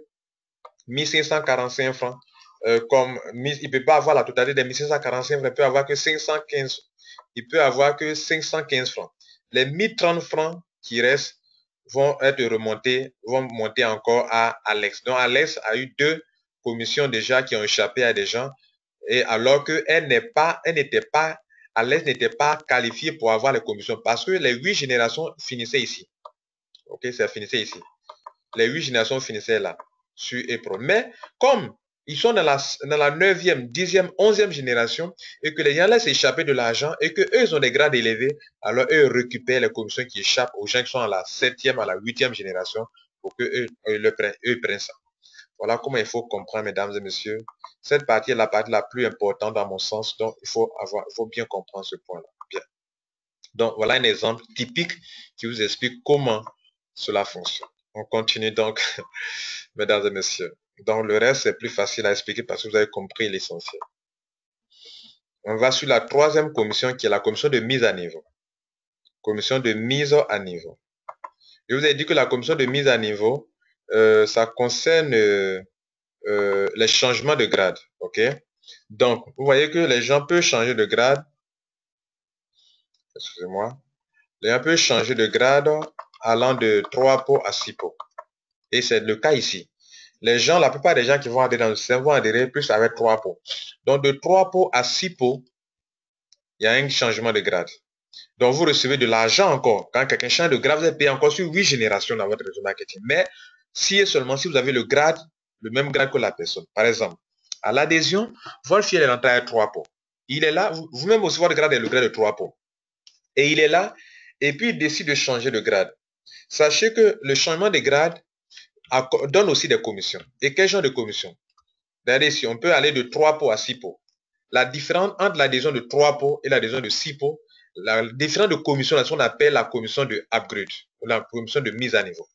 1545 francs. Comme il ne peut pas avoir la totalité des 1545 francs, il peut avoir que 515. Il peut avoir que 515 francs. Les 1030 francs qui restent vont être remontés, vont monter encore à Alex. Donc Alex a eu 2 commissions déjà qui ont échappé à des gens, et alors qu'elle n'était pas, Alex n'était pas qualifiée pour avoir les commissions parce que les 8 générations finissaient ici. Ok, ça finissait ici. Les 8 générations finissaient là, sur April. Mais comme ils sont dans la 9e, 10e, 11e génération et que les gens laissent échapper de l'argent et qu'eux, ils ont des grades élevés, alors eux récupèrent les commissions qui échappent aux gens qui sont à la 7e, à la 8e génération pour qu'eux prennent ça. Voilà comment il faut comprendre, mesdames et messieurs. Cette partie est la partie la plus importante dans mon sens, donc il faut bien comprendre ce point-là. Bien. Donc, voilà un exemple typique qui vous explique comment cela fonctionne. On continue donc, mesdames et messieurs. Donc, le reste, c'est plus facile à expliquer parce que vous avez compris l'essentiel. On va sur la troisième commission qui est la commission de mise à niveau. Commission de mise à niveau. Je vous ai dit que la commission de mise à niveau, ça concerne les changements de grade. Ok? Donc, vous voyez que les gens peuvent changer de grade. Excusez-moi. Les gens peuvent changer de grade allant de 3 pots à 6 pots. Et c'est le cas ici. Les gens, la plupart des gens qui vont adhérer dans le système vont adhérer plus avec 3 pots. Donc, de 3 pots à 6 pots, il y a un changement de grade. Donc, vous recevez de l'argent encore. Quand quelqu'un change de grade, vous êtes payé encore sur 8 générations dans votre réseau marketing. Mais si et seulement si vous avez le grade, le même grade que la personne. Par exemple, à l'adhésion, votre fille est rentrée à 3 pots. Il est là, vous-même aussi, votre grade est le grade de 3 pots. Et il est là, et puis il décide de changer de grade. Sachez que le changement de grade donne aussi des commissions. Et quel genre de commissions? Regardez ici, on peut aller de 3 pots à 6 pots. La différence entre l'adhésion de 3 pots et l'adhésion de 6 pots, la différence de commission, c'est ce qu'on appelle la commission de upgrade, ou la commission de mise à niveau.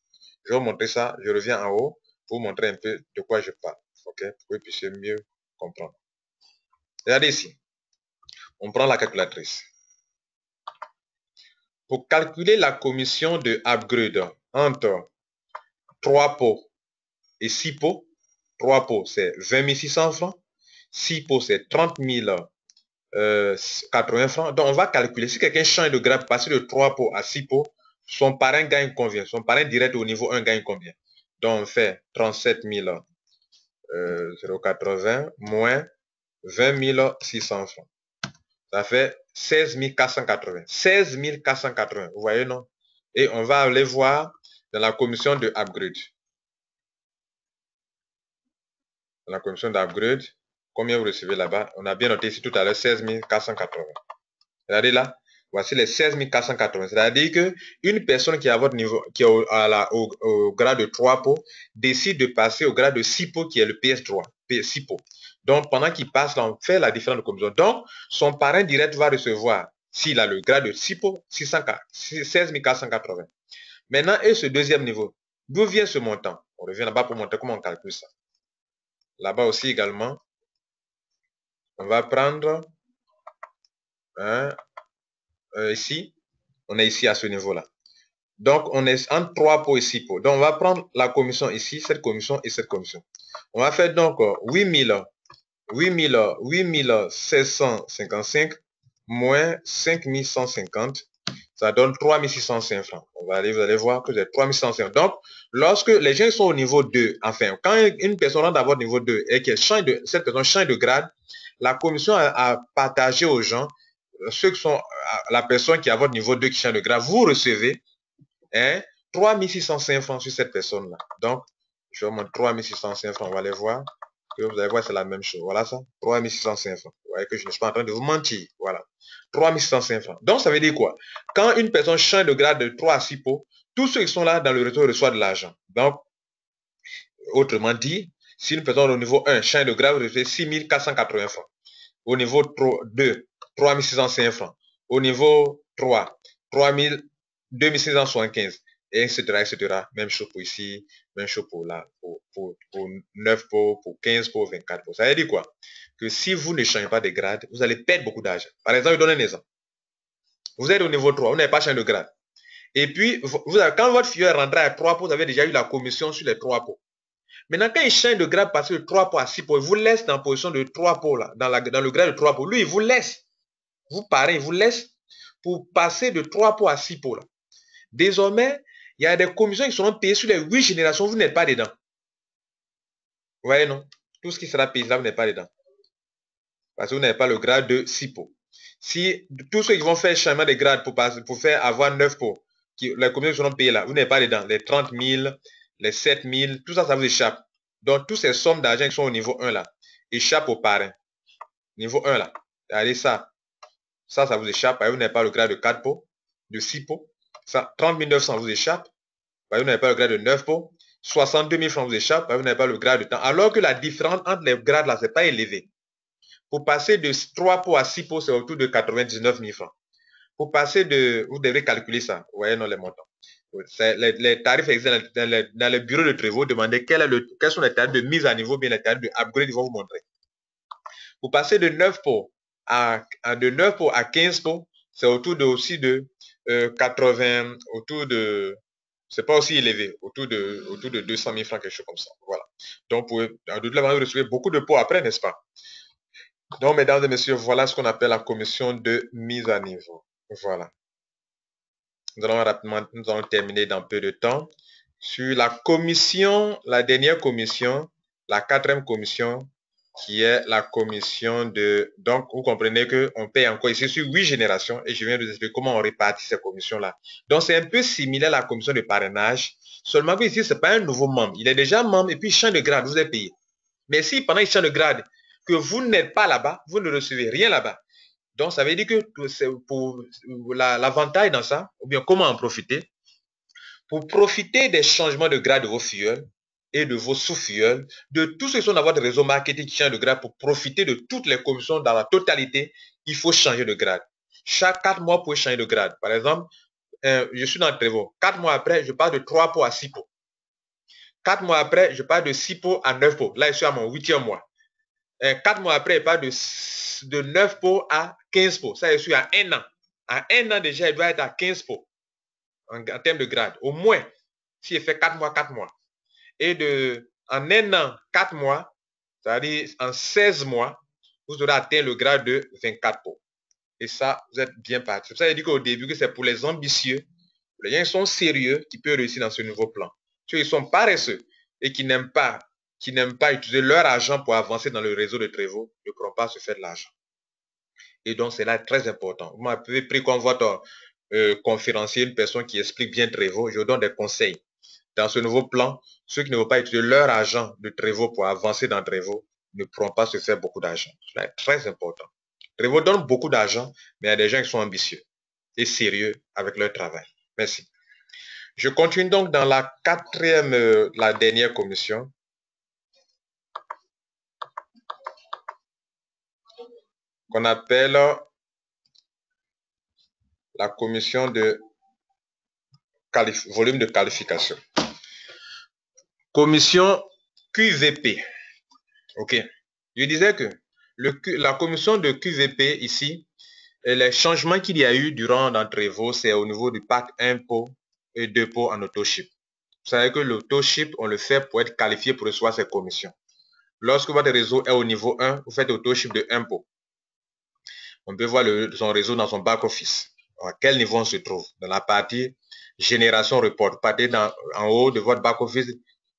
Je vais vous montrer ça, je reviens en haut pour vous montrer un peu de quoi je parle, ok, pour que vous puissiez mieux comprendre. Regardez ici, on prend la calculatrice. Pour calculer la commission de upgrade entre 3 pots et 6 pots, 3 pots c'est 20 600 francs, 6 pots c'est 30 80 francs. Donc on va calculer, si quelqu'un change de grade, passer de 3 pots à 6 pots, son parrain gagne combien? Son parrain direct au niveau 1 gagne combien? Donc on fait 37 080 moins 20 600 francs. Ça fait 16 480. 16 480, vous voyez non? Et on va aller voir dans la commission de upgrade. Dans la commission d'upgrade, combien vous recevez là-bas? On a bien noté ici tout à l'heure 16 480. Regardez là, voici les 16 480. C'est-à-dire qu'une personne qui est à votre niveau, qui est au grade de 3 pots, décide de passer au grade de 6 pots qui est le PS3, 6 pots. Donc, pendant qu'il passe, là, on fait la différence de commission. Donc, son parrain direct va recevoir, s'il a le grade de 6 pots, 16 480. Maintenant, et ce deuxième niveau, d'où vient ce montant? On revient là-bas pour montrer comment on calcule ça. Là-bas aussi également, on va prendre ici, on est ici à ce niveau-là. Donc, on est entre 3 pots et 6 pots. Donc, on va prendre la commission ici, cette commission et cette commission. On va faire donc 8755 moins 5150. Ça donne 3605 francs. Vous allez voir que c'est 3605. Donc, lorsque les gens sont au niveau 2, enfin, quand une personne rentre à votre niveau 2 et que cette personne change de grade, la commission a partagé aux gens, ceux qui sont la personne qui est à votre niveau 2 qui change de grade, vous recevez 3605 francs sur cette personne-là. Donc, je vais vous montrer 3605 francs. On va aller voir. Que vous allez voir, c'est la même chose. Voilà ça. 3605 francs. Vous voyez que je ne suis pas en train de vous mentir. Voilà. 3605 francs. Donc, ça veut dire quoi? Quand une personne change de grade de 3 à 6 pots, tous ceux qui sont là dans le réseau reçoivent de l'argent. Donc, autrement dit, si une personne au niveau 1 change de grade, vous recevez 6480 francs. Au niveau 2, 3605 francs. Au niveau 3, 2675, et etc., etc. Même chose pour ici, même chose pour là, pour 9 pour 15 pour 24 pour. Ça veut dire quoi? Que si vous ne changez pas de grade, vous allez perdre beaucoup d'argent. Par exemple, je donne un exemple. Vous êtes au niveau 3, vous n'avez pas changé de grade. Et puis, quand votre fille est rentrée à 3 pots, vous avez déjà eu la commission sur les 3 pots. Maintenant, quand il change de grade, passer de 3 pots à 6 pots, il vous laisse dans la position de 3 pots, là, dans le grade de 3 pots. Lui, il vous laisse. Vous parlez, il vous laisse pour passer de 3 pots à 6 pots. Là. Désormais, il y a des commissions qui seront payées sur les 8 générations, vous n'êtes pas dedans. Vous voyez, non? Tout ce qui sera payé là, vous n'êtes pas dedans. Parce que vous n'avez pas le grade de 6 pots. Si tous ceux qui vont faire changement de grade pour faire avoir 9 pots, les commissions seront payées là, vous n'êtes pas dedans. Les 30 000, les 7 000, tout ça, ça vous échappe. Donc, toutes ces sommes d'argent qui sont au niveau 1 là, échappent au parrain. Niveau 1 là. Regardez ça. Ça vous échappe. Vous n'avez pas le grade de 4 pots, de 6 pots. Ça, 30 900 vous échappe. Vous n'avez pas le grade de 9 pots. 62 000 francs vous échappe. Vous n'avez pas le grade de temps. Alors que la différence entre les grades là, c'est pas élevé. Pour passer de 3 pots à 6 pots, c'est autour de 99 000 francs. Pour passer de, vous devrez calculer ça. Vous voyez, non, les montants. Les tarifs existent dans les bureaux de Trevo. Demandez quels sont les tarifs de mise à niveau, bien les tarifs de upgrade, ils vont vous montrer. Vous passez de 9 pots de 9 pots à 15 pots, c'est autour de aussi de 80, autour de, c'est pas aussi élevé, autour de 200 000 francs, quelque chose comme ça. Voilà. Donc, de toute manière, vous recevez beaucoup de pots après, n'est-ce pas? Donc, mesdames et messieurs, voilà ce qu'on appelle la commission de mise à niveau. Voilà. Nous allons rapidement, nous allons terminer dans peu de temps. Sur la commission, la dernière commission, la 4e commission, qui est la commission de... Donc, vous comprenez qu'on paye encore ici sur 8 générations et je viens de vous expliquer comment on répartit ces commissions-là. Donc, c'est un peu similaire à la commission de parrainage, seulement que ici, ce n'est pas un nouveau membre. Il est déjà membre et puis il change de grade, vous êtes payé. Mais si pendant qu'il change de grade, que vous n'êtes pas là-bas, vous ne recevez rien là-bas. Donc, ça veut dire que pour l'avantage dans ça, ou bien comment en profiter, pour profiter des changements de grade de vos filleuls et de vos sous-filleuls, de tous ceux qui sont dans votre réseau marketing qui changent de grade pour profiter de toutes les commissions dans la totalité, il faut changer de grade. Chaque 4 mois, vous pouvez changer de grade. Par exemple, je suis dans le Trevo. 4 mois après, je passe de 3 pots à 6 pots. 4 mois après, je passe de 6 pots à 9 pots. Là, je suis à mon 8e mois. 4 mois après, je passe de 9 pots à 15 pots. Ça, je suis à 1 an. À 1 an déjà, il doit être à 15 pots en termes de grade. Au moins, si je fais 4 mois, 4 mois. Et en 1 an, 4 mois, c'est-à-dire en 16 mois, vous aurez atteint le grade de 24 pots. Et ça, vous êtes bien parti. Ça veut dire qu'au début, que c'est pour les ambitieux, les gens qui sont sérieux, qui peuvent réussir dans ce nouveau plan. Ceux qui sont paresseux et qui n'aiment pas utiliser leur argent pour avancer dans le réseau de Trevo, ne pourront pas se faire de l'argent. Et donc, c'est là très important. Vous m'avez pris comme votre conférencier, une personne qui explique bien Trevo. Je vous donne des conseils. Dans ce nouveau plan, ceux qui ne veulent pas utiliser leur argent de Trevo pour avancer dans Trevo ne pourront pas se faire beaucoup d'argent. C'est très important. Trevo donne beaucoup d'argent, mais il y a des gens qui sont ambitieux et sérieux avec leur travail. Merci. Je continue donc dans la 4e, la dernière commission. Qu'on appelle la commission de volume de qualification. Commission QVP. OK. Je disais que la commission de QVP ici, les changements qu'il y a eu durant l'entrevue, c'est au niveau du pack 1 pot et 2 pots en auto-ship. Vous savez que l'auto-ship, on le fait pour être qualifié pour recevoir ces commissions. Lorsque votre réseau est au niveau 1, vous faites auto-ship de 1 pot. On peut voir son réseau dans son back-office. À quel niveau on se trouve? Dans la partie génération report. Vous partez en haut de votre back-office,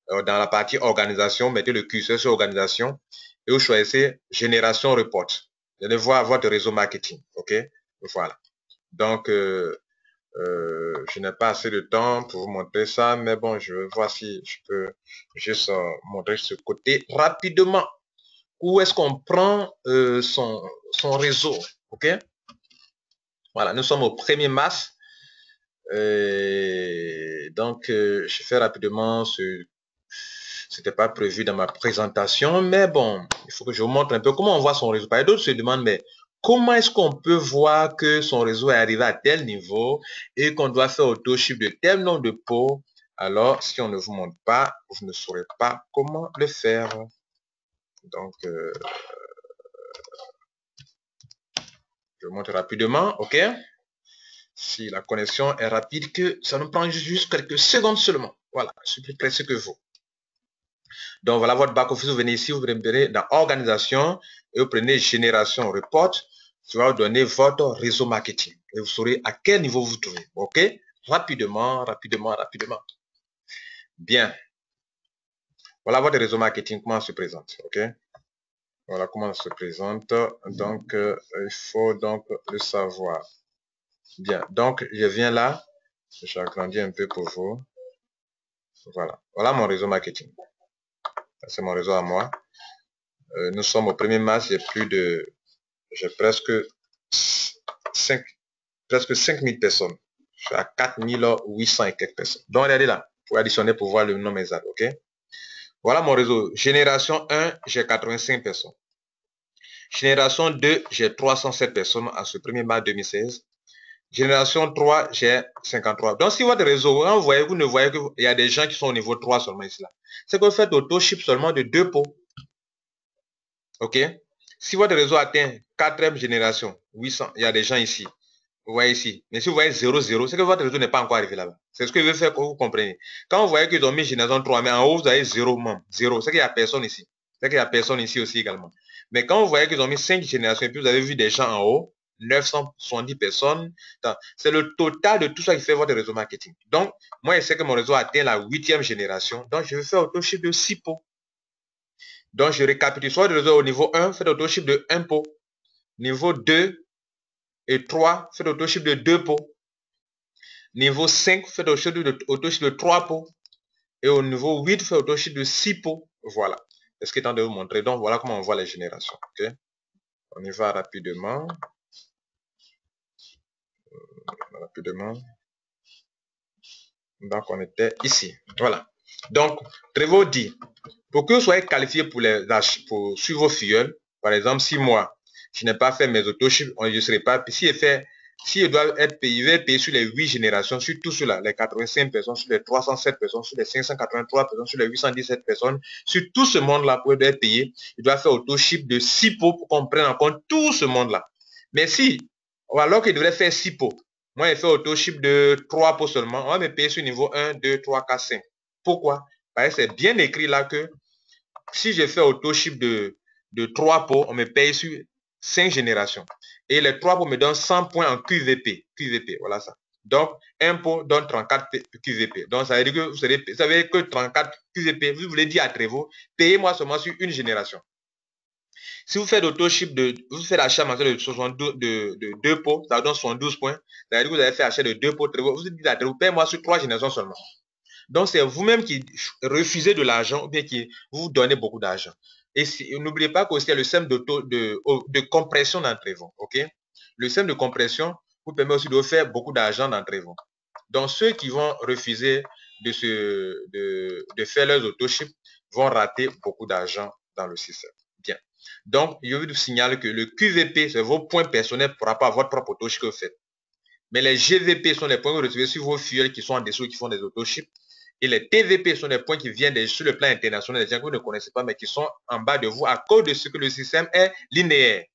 dans la partie organisation, mettez le curseur sur organisation et vous choisissez génération report. Vous allez voir votre réseau marketing. OK? Voilà. Donc, je n'ai pas assez de temps pour vous montrer ça, mais bon, je vais voir si je peux juste montrer ce côté rapidement. Où est-ce qu'on prend son réseau? OK? Voilà, nous sommes au 1er mars. Donc, je fais rapidement c'était pas prévu dans ma présentation, mais bon, il faut que je vous montre un peu comment on voit son réseau. D'autres se demandent, mais comment est-ce qu'on peut voir que son réseau est arrivé à tel niveau et qu'on doit faire auto-ship de tel nombre de pots? Alors, si on ne vous montre pas, vous ne saurez pas comment le faire. Donc, je vous montre rapidement, OK? Si la connexion est rapide, que ça nous prend juste quelques secondes seulement. Voilà, je suis plus pressé que vous. Donc, voilà votre back-office. Vous venez ici, vous venez dans Organisation et vous prenez Génération Report. Ça va vous donner votre réseau marketing. Et vous saurez à quel niveau vous vous trouvez. OK? Rapidement. Bien. Voilà votre réseau marketing, comment ça se présente. OK? Voilà comment ça se présente. Donc, il faut donc le savoir. Bien. Donc, je viens là. Je agrandis un peu pour vous. Voilà. Voilà mon réseau marketing. C'est mon réseau à moi. Nous sommes au 1er mars. J'ai presque 5000 personnes. Je suis à 4800 et quelques personnes. Donc, regardez là. Pour additionner pour voir le nombre exact. OK? Voilà mon réseau. Génération 1, j'ai 85 personnes. Génération 2, j'ai 307 personnes à ce 1er mars 2016. Génération 3, j'ai 53. Donc, si votre réseau, hein, vous ne voyez qu'il y a des gens qui sont au niveau 3 seulement ici, là. C'est que vous faites auto-ship seulement de 2 pots. OK? Si votre réseau atteint 4e génération, 800, il y a des gens ici. Vous voyez ici. Mais si vous voyez 0, 0, c'est que votre réseau n'est pas encore arrivé là-bas. C'est ce que je veux faire que vous compreniez. Quand vous voyez qu'ils ont mis génération 3, mais en haut, vous avez 0 membres. 0. C'est qu'il n'y a personne ici. C'est qu'il n'y a personne ici aussi également. Mais quand vous voyez qu'ils ont mis 5 générations, et puis vous avez vu des gens en haut, 970 personnes, c'est le total de tout ça qui fait votre réseau marketing. Donc, moi, je sais que mon réseau atteint la 8e génération. Donc, je vais faire auto-ship de 6 pots. Donc, je récapitule. Soit le réseau au niveau 1, faites auto-ship de 1 pot. Niveau 2 et 3, faites auto-ship de 2 pots. Niveau 5, faites auto-ship de 3 pots. Et au niveau 8, faites auto-ship de 6 pots. Voilà. C'est ce qui est en train de vous montrer. Donc, voilà comment on voit les générations. Okay? On y va rapidement. Donc, on était ici. Voilà. Donc, Trevor dit, pour que vous soyez qualifié pour suivre vos filleuls, par exemple, si moi, je n'ai pas fait mes autochips, je ne serai pas. Puis si je dois être payé, je vais être payé sur les 8 générations, sur tout cela, les 85 personnes, sur les 307 personnes, sur les 583 personnes, sur les 817 personnes, sur tout ce monde-là, pour être payé, je dois faire autoship de 6 pots pour qu'on prenne en compte tout ce monde-là. Mais si, alors qu'il devrait faire 6 pots, moi, je fais autoship de 3 pots seulement, on va me payer sur niveau 1, 2, 3, 4, 5. Pourquoi? Parce que c'est bien écrit là que si je fais autoship de 3 pots, on me paye sur 5 générations. Et les 3 pots me donnent 100 points en QVP. QVP, voilà ça. Donc, un pot donne 34 QVP. Donc, ça veut dire que vous savez que 34 QVP, vous voulez dire à Trevor, payez-moi seulement sur une génération. Si vous faites autoship vous faites l'achat mensuel de 2 pots, ça vous donne 72 points. Ça veut dire que vous avez fait achat de 2 pots, Trevor, vous dites à Trevor, payez-moi sur 3 générations seulement. Donc, c'est vous-même qui refusez de l'argent ou bien qui vous donnez beaucoup d'argent. Et n'oubliez pas qu'aussi, il y a le système de compression d'entrée-vente. OK? Le système de compression vous permet aussi de faire beaucoup d'argent d'entrée-vente. Donc, ceux qui vont refuser de faire leurs autoships vont rater beaucoup d'argent dans le système. Bien. Donc, je vous signale que le QVP, c'est vos points personnels par rapport à votre propre autoship que vous faites. Mais les GVP sont les points que vous recevez sur vos fioles qui sont en dessous, qui font des autoships. Et les TVP sont des points qui viennent sur le plan international, des gens que vous ne connaissez pas, mais qui sont en bas de vous à cause de ce que le système est linéaire.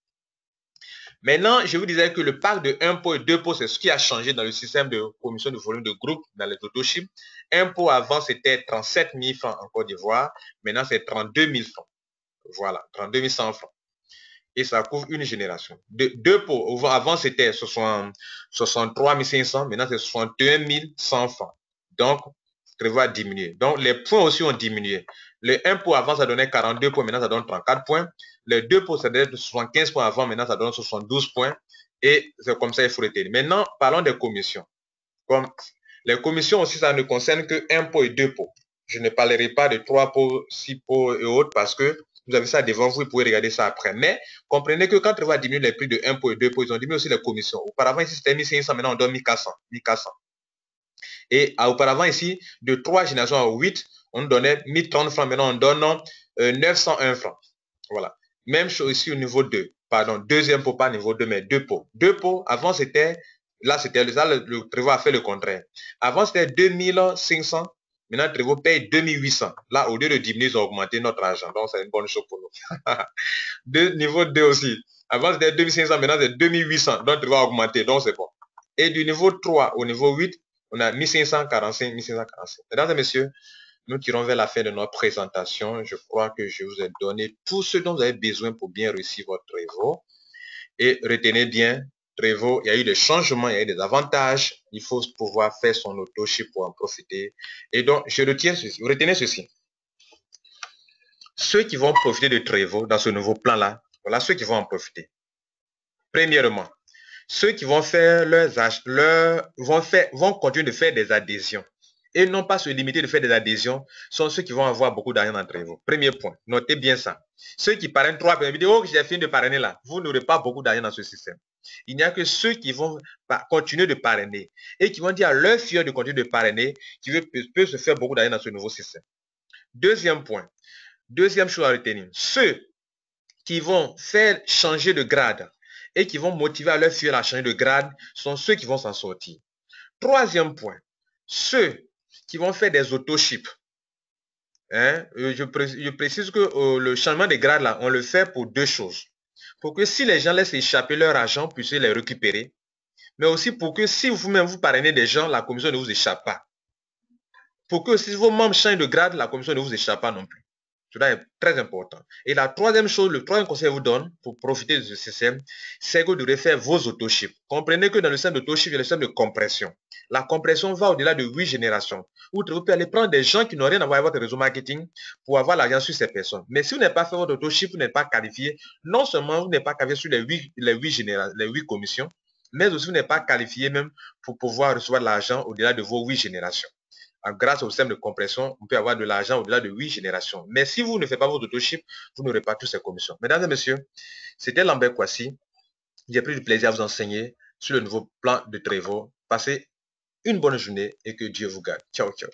Maintenant, je vous disais que le pack de 1 pot et 2 pots, c'est ce qui a changé dans le système de commission de volume de groupe dans les autoships. Un pot avant, c'était 37 000 francs en Côte d'Ivoire. Maintenant, c'est 32 000 francs. Voilà, 32 100 francs. Et ça couvre une génération. 2 pots, avant, c'était 63 500. Maintenant, c'est 61 100 francs. Donc, prévoit diminuer. Donc, les points aussi ont diminué. Le 1 pot avant, ça donnait 42 points. Maintenant, ça donne 34 points. Les 2 pots, ça donnait 75 points avant. Maintenant, ça donne 72 points. Et c'est comme ça, il faut retenir. Maintenant, parlons des commissions. Comme les commissions aussi, ça ne concerne que 1 pot et 2 pots. Je ne parlerai pas de 3 pots, 6 pots et autres parce que vous avez ça devant vous, vous pouvez regarder ça après. Mais comprenez que quand on va diminuer les prix de 1 pot et 2 pots, ils ont diminué aussi les commissions. Auparavant, ici, c'était 1500, maintenant on donne 1400. Et auparavant, ici, de 3 générations à 8, on donnait 1030 francs. Maintenant, on donne 901 francs. Voilà. Même chose ici au niveau 2. Pardon, deuxième pot, pas niveau 2, mais 2 pots. 2 pots, avant, c'était, là, le Trevor a fait le contraire. Avant, c'était 2500. Maintenant, Trevor paye 2800. Là, au lieu de diminuer, ils ont augmenté notre argent. Donc, c'est une bonne chose pour nous. Niveau 2 aussi. Avant, c'était 2500. Maintenant, c'est 2800. Donc, Trevor a augmenté. Donc, c'est bon. Et du niveau 3 au niveau 8, on a 1545, 1545. Mesdames et messieurs, nous tirons vers la fin de notre présentation. Je crois que je vous ai donné tout ce dont vous avez besoin pour bien réussir votre Trevor. Et retenez bien, Trevor, il y a eu des changements, il y a eu des avantages. Il faut pouvoir faire son autoship pour en profiter. Et donc, retenez ceci. Ceux qui vont profiter de Trevor dans ce nouveau plan-là, voilà ceux qui vont en profiter. Premièrement, ceux qui vont faire vont continuer de faire des adhésions et non pas se limiter de faire des adhésions sont ceux qui vont avoir beaucoup d'argent d'entre vous. Premier point, notez bien ça. Ceux qui parrainent 3 personnes, oh, j'ai fini de parrainer là, vous n'aurez pas beaucoup d'argent dans ce système. Il n'y a que ceux qui vont continuer de parrainer et qui vont dire à leur fille de continuer de parrainer qui peut se faire beaucoup d'argent dans ce nouveau système. Deuxième point, deuxième chose à retenir, ceux qui vont faire changer de grade et qui vont motiver à leur fille à changer de grade sont ceux qui vont s'en sortir. Troisième point, ceux qui vont faire des auto-chips. Je précise que le changement de grade, là, on le fait pour deux choses. Pour que si les gens laissent échapper leur argent, puissent les récupérer. Mais aussi pour que si vous-même vous parrainez des gens, la commission ne vous échappe pas. Pour que si vos membres changent de grade, la commission ne vous échappe pas non plus. Cela est très important. Et la troisième chose, le troisième conseil que je vous donne pour profiter de ce système, c'est que vous devrez faire vos auto-chips. Comprenez que dans le système d'auto-chip, il y a le système de compression. La compression va au-delà de 8 générations. Vous pouvez aller prendre des gens qui n'ont rien à voir avec votre réseau marketing pour avoir l'argent sur ces personnes. Mais si vous n'avez pas fait votre auto-chip, vous n'êtes pas qualifié. Non seulement vous n'êtes pas qualifié sur les 8 commissions, mais aussi vous n'êtes pas qualifié même pour pouvoir recevoir de l'argent au-delà de vos 8 générations. Grâce au système de compression, on peut avoir de l'argent au-delà de 8 générations. Mais si vous ne faites pas votre auto-chip, vous n'aurez pas toutes ces commissions. Mesdames et messieurs, c'était Lambert Kouassi. J'ai pris du plaisir à vous enseigner sur le nouveau plan de Trevor. Passez une bonne journée et que Dieu vous garde. Ciao, ciao.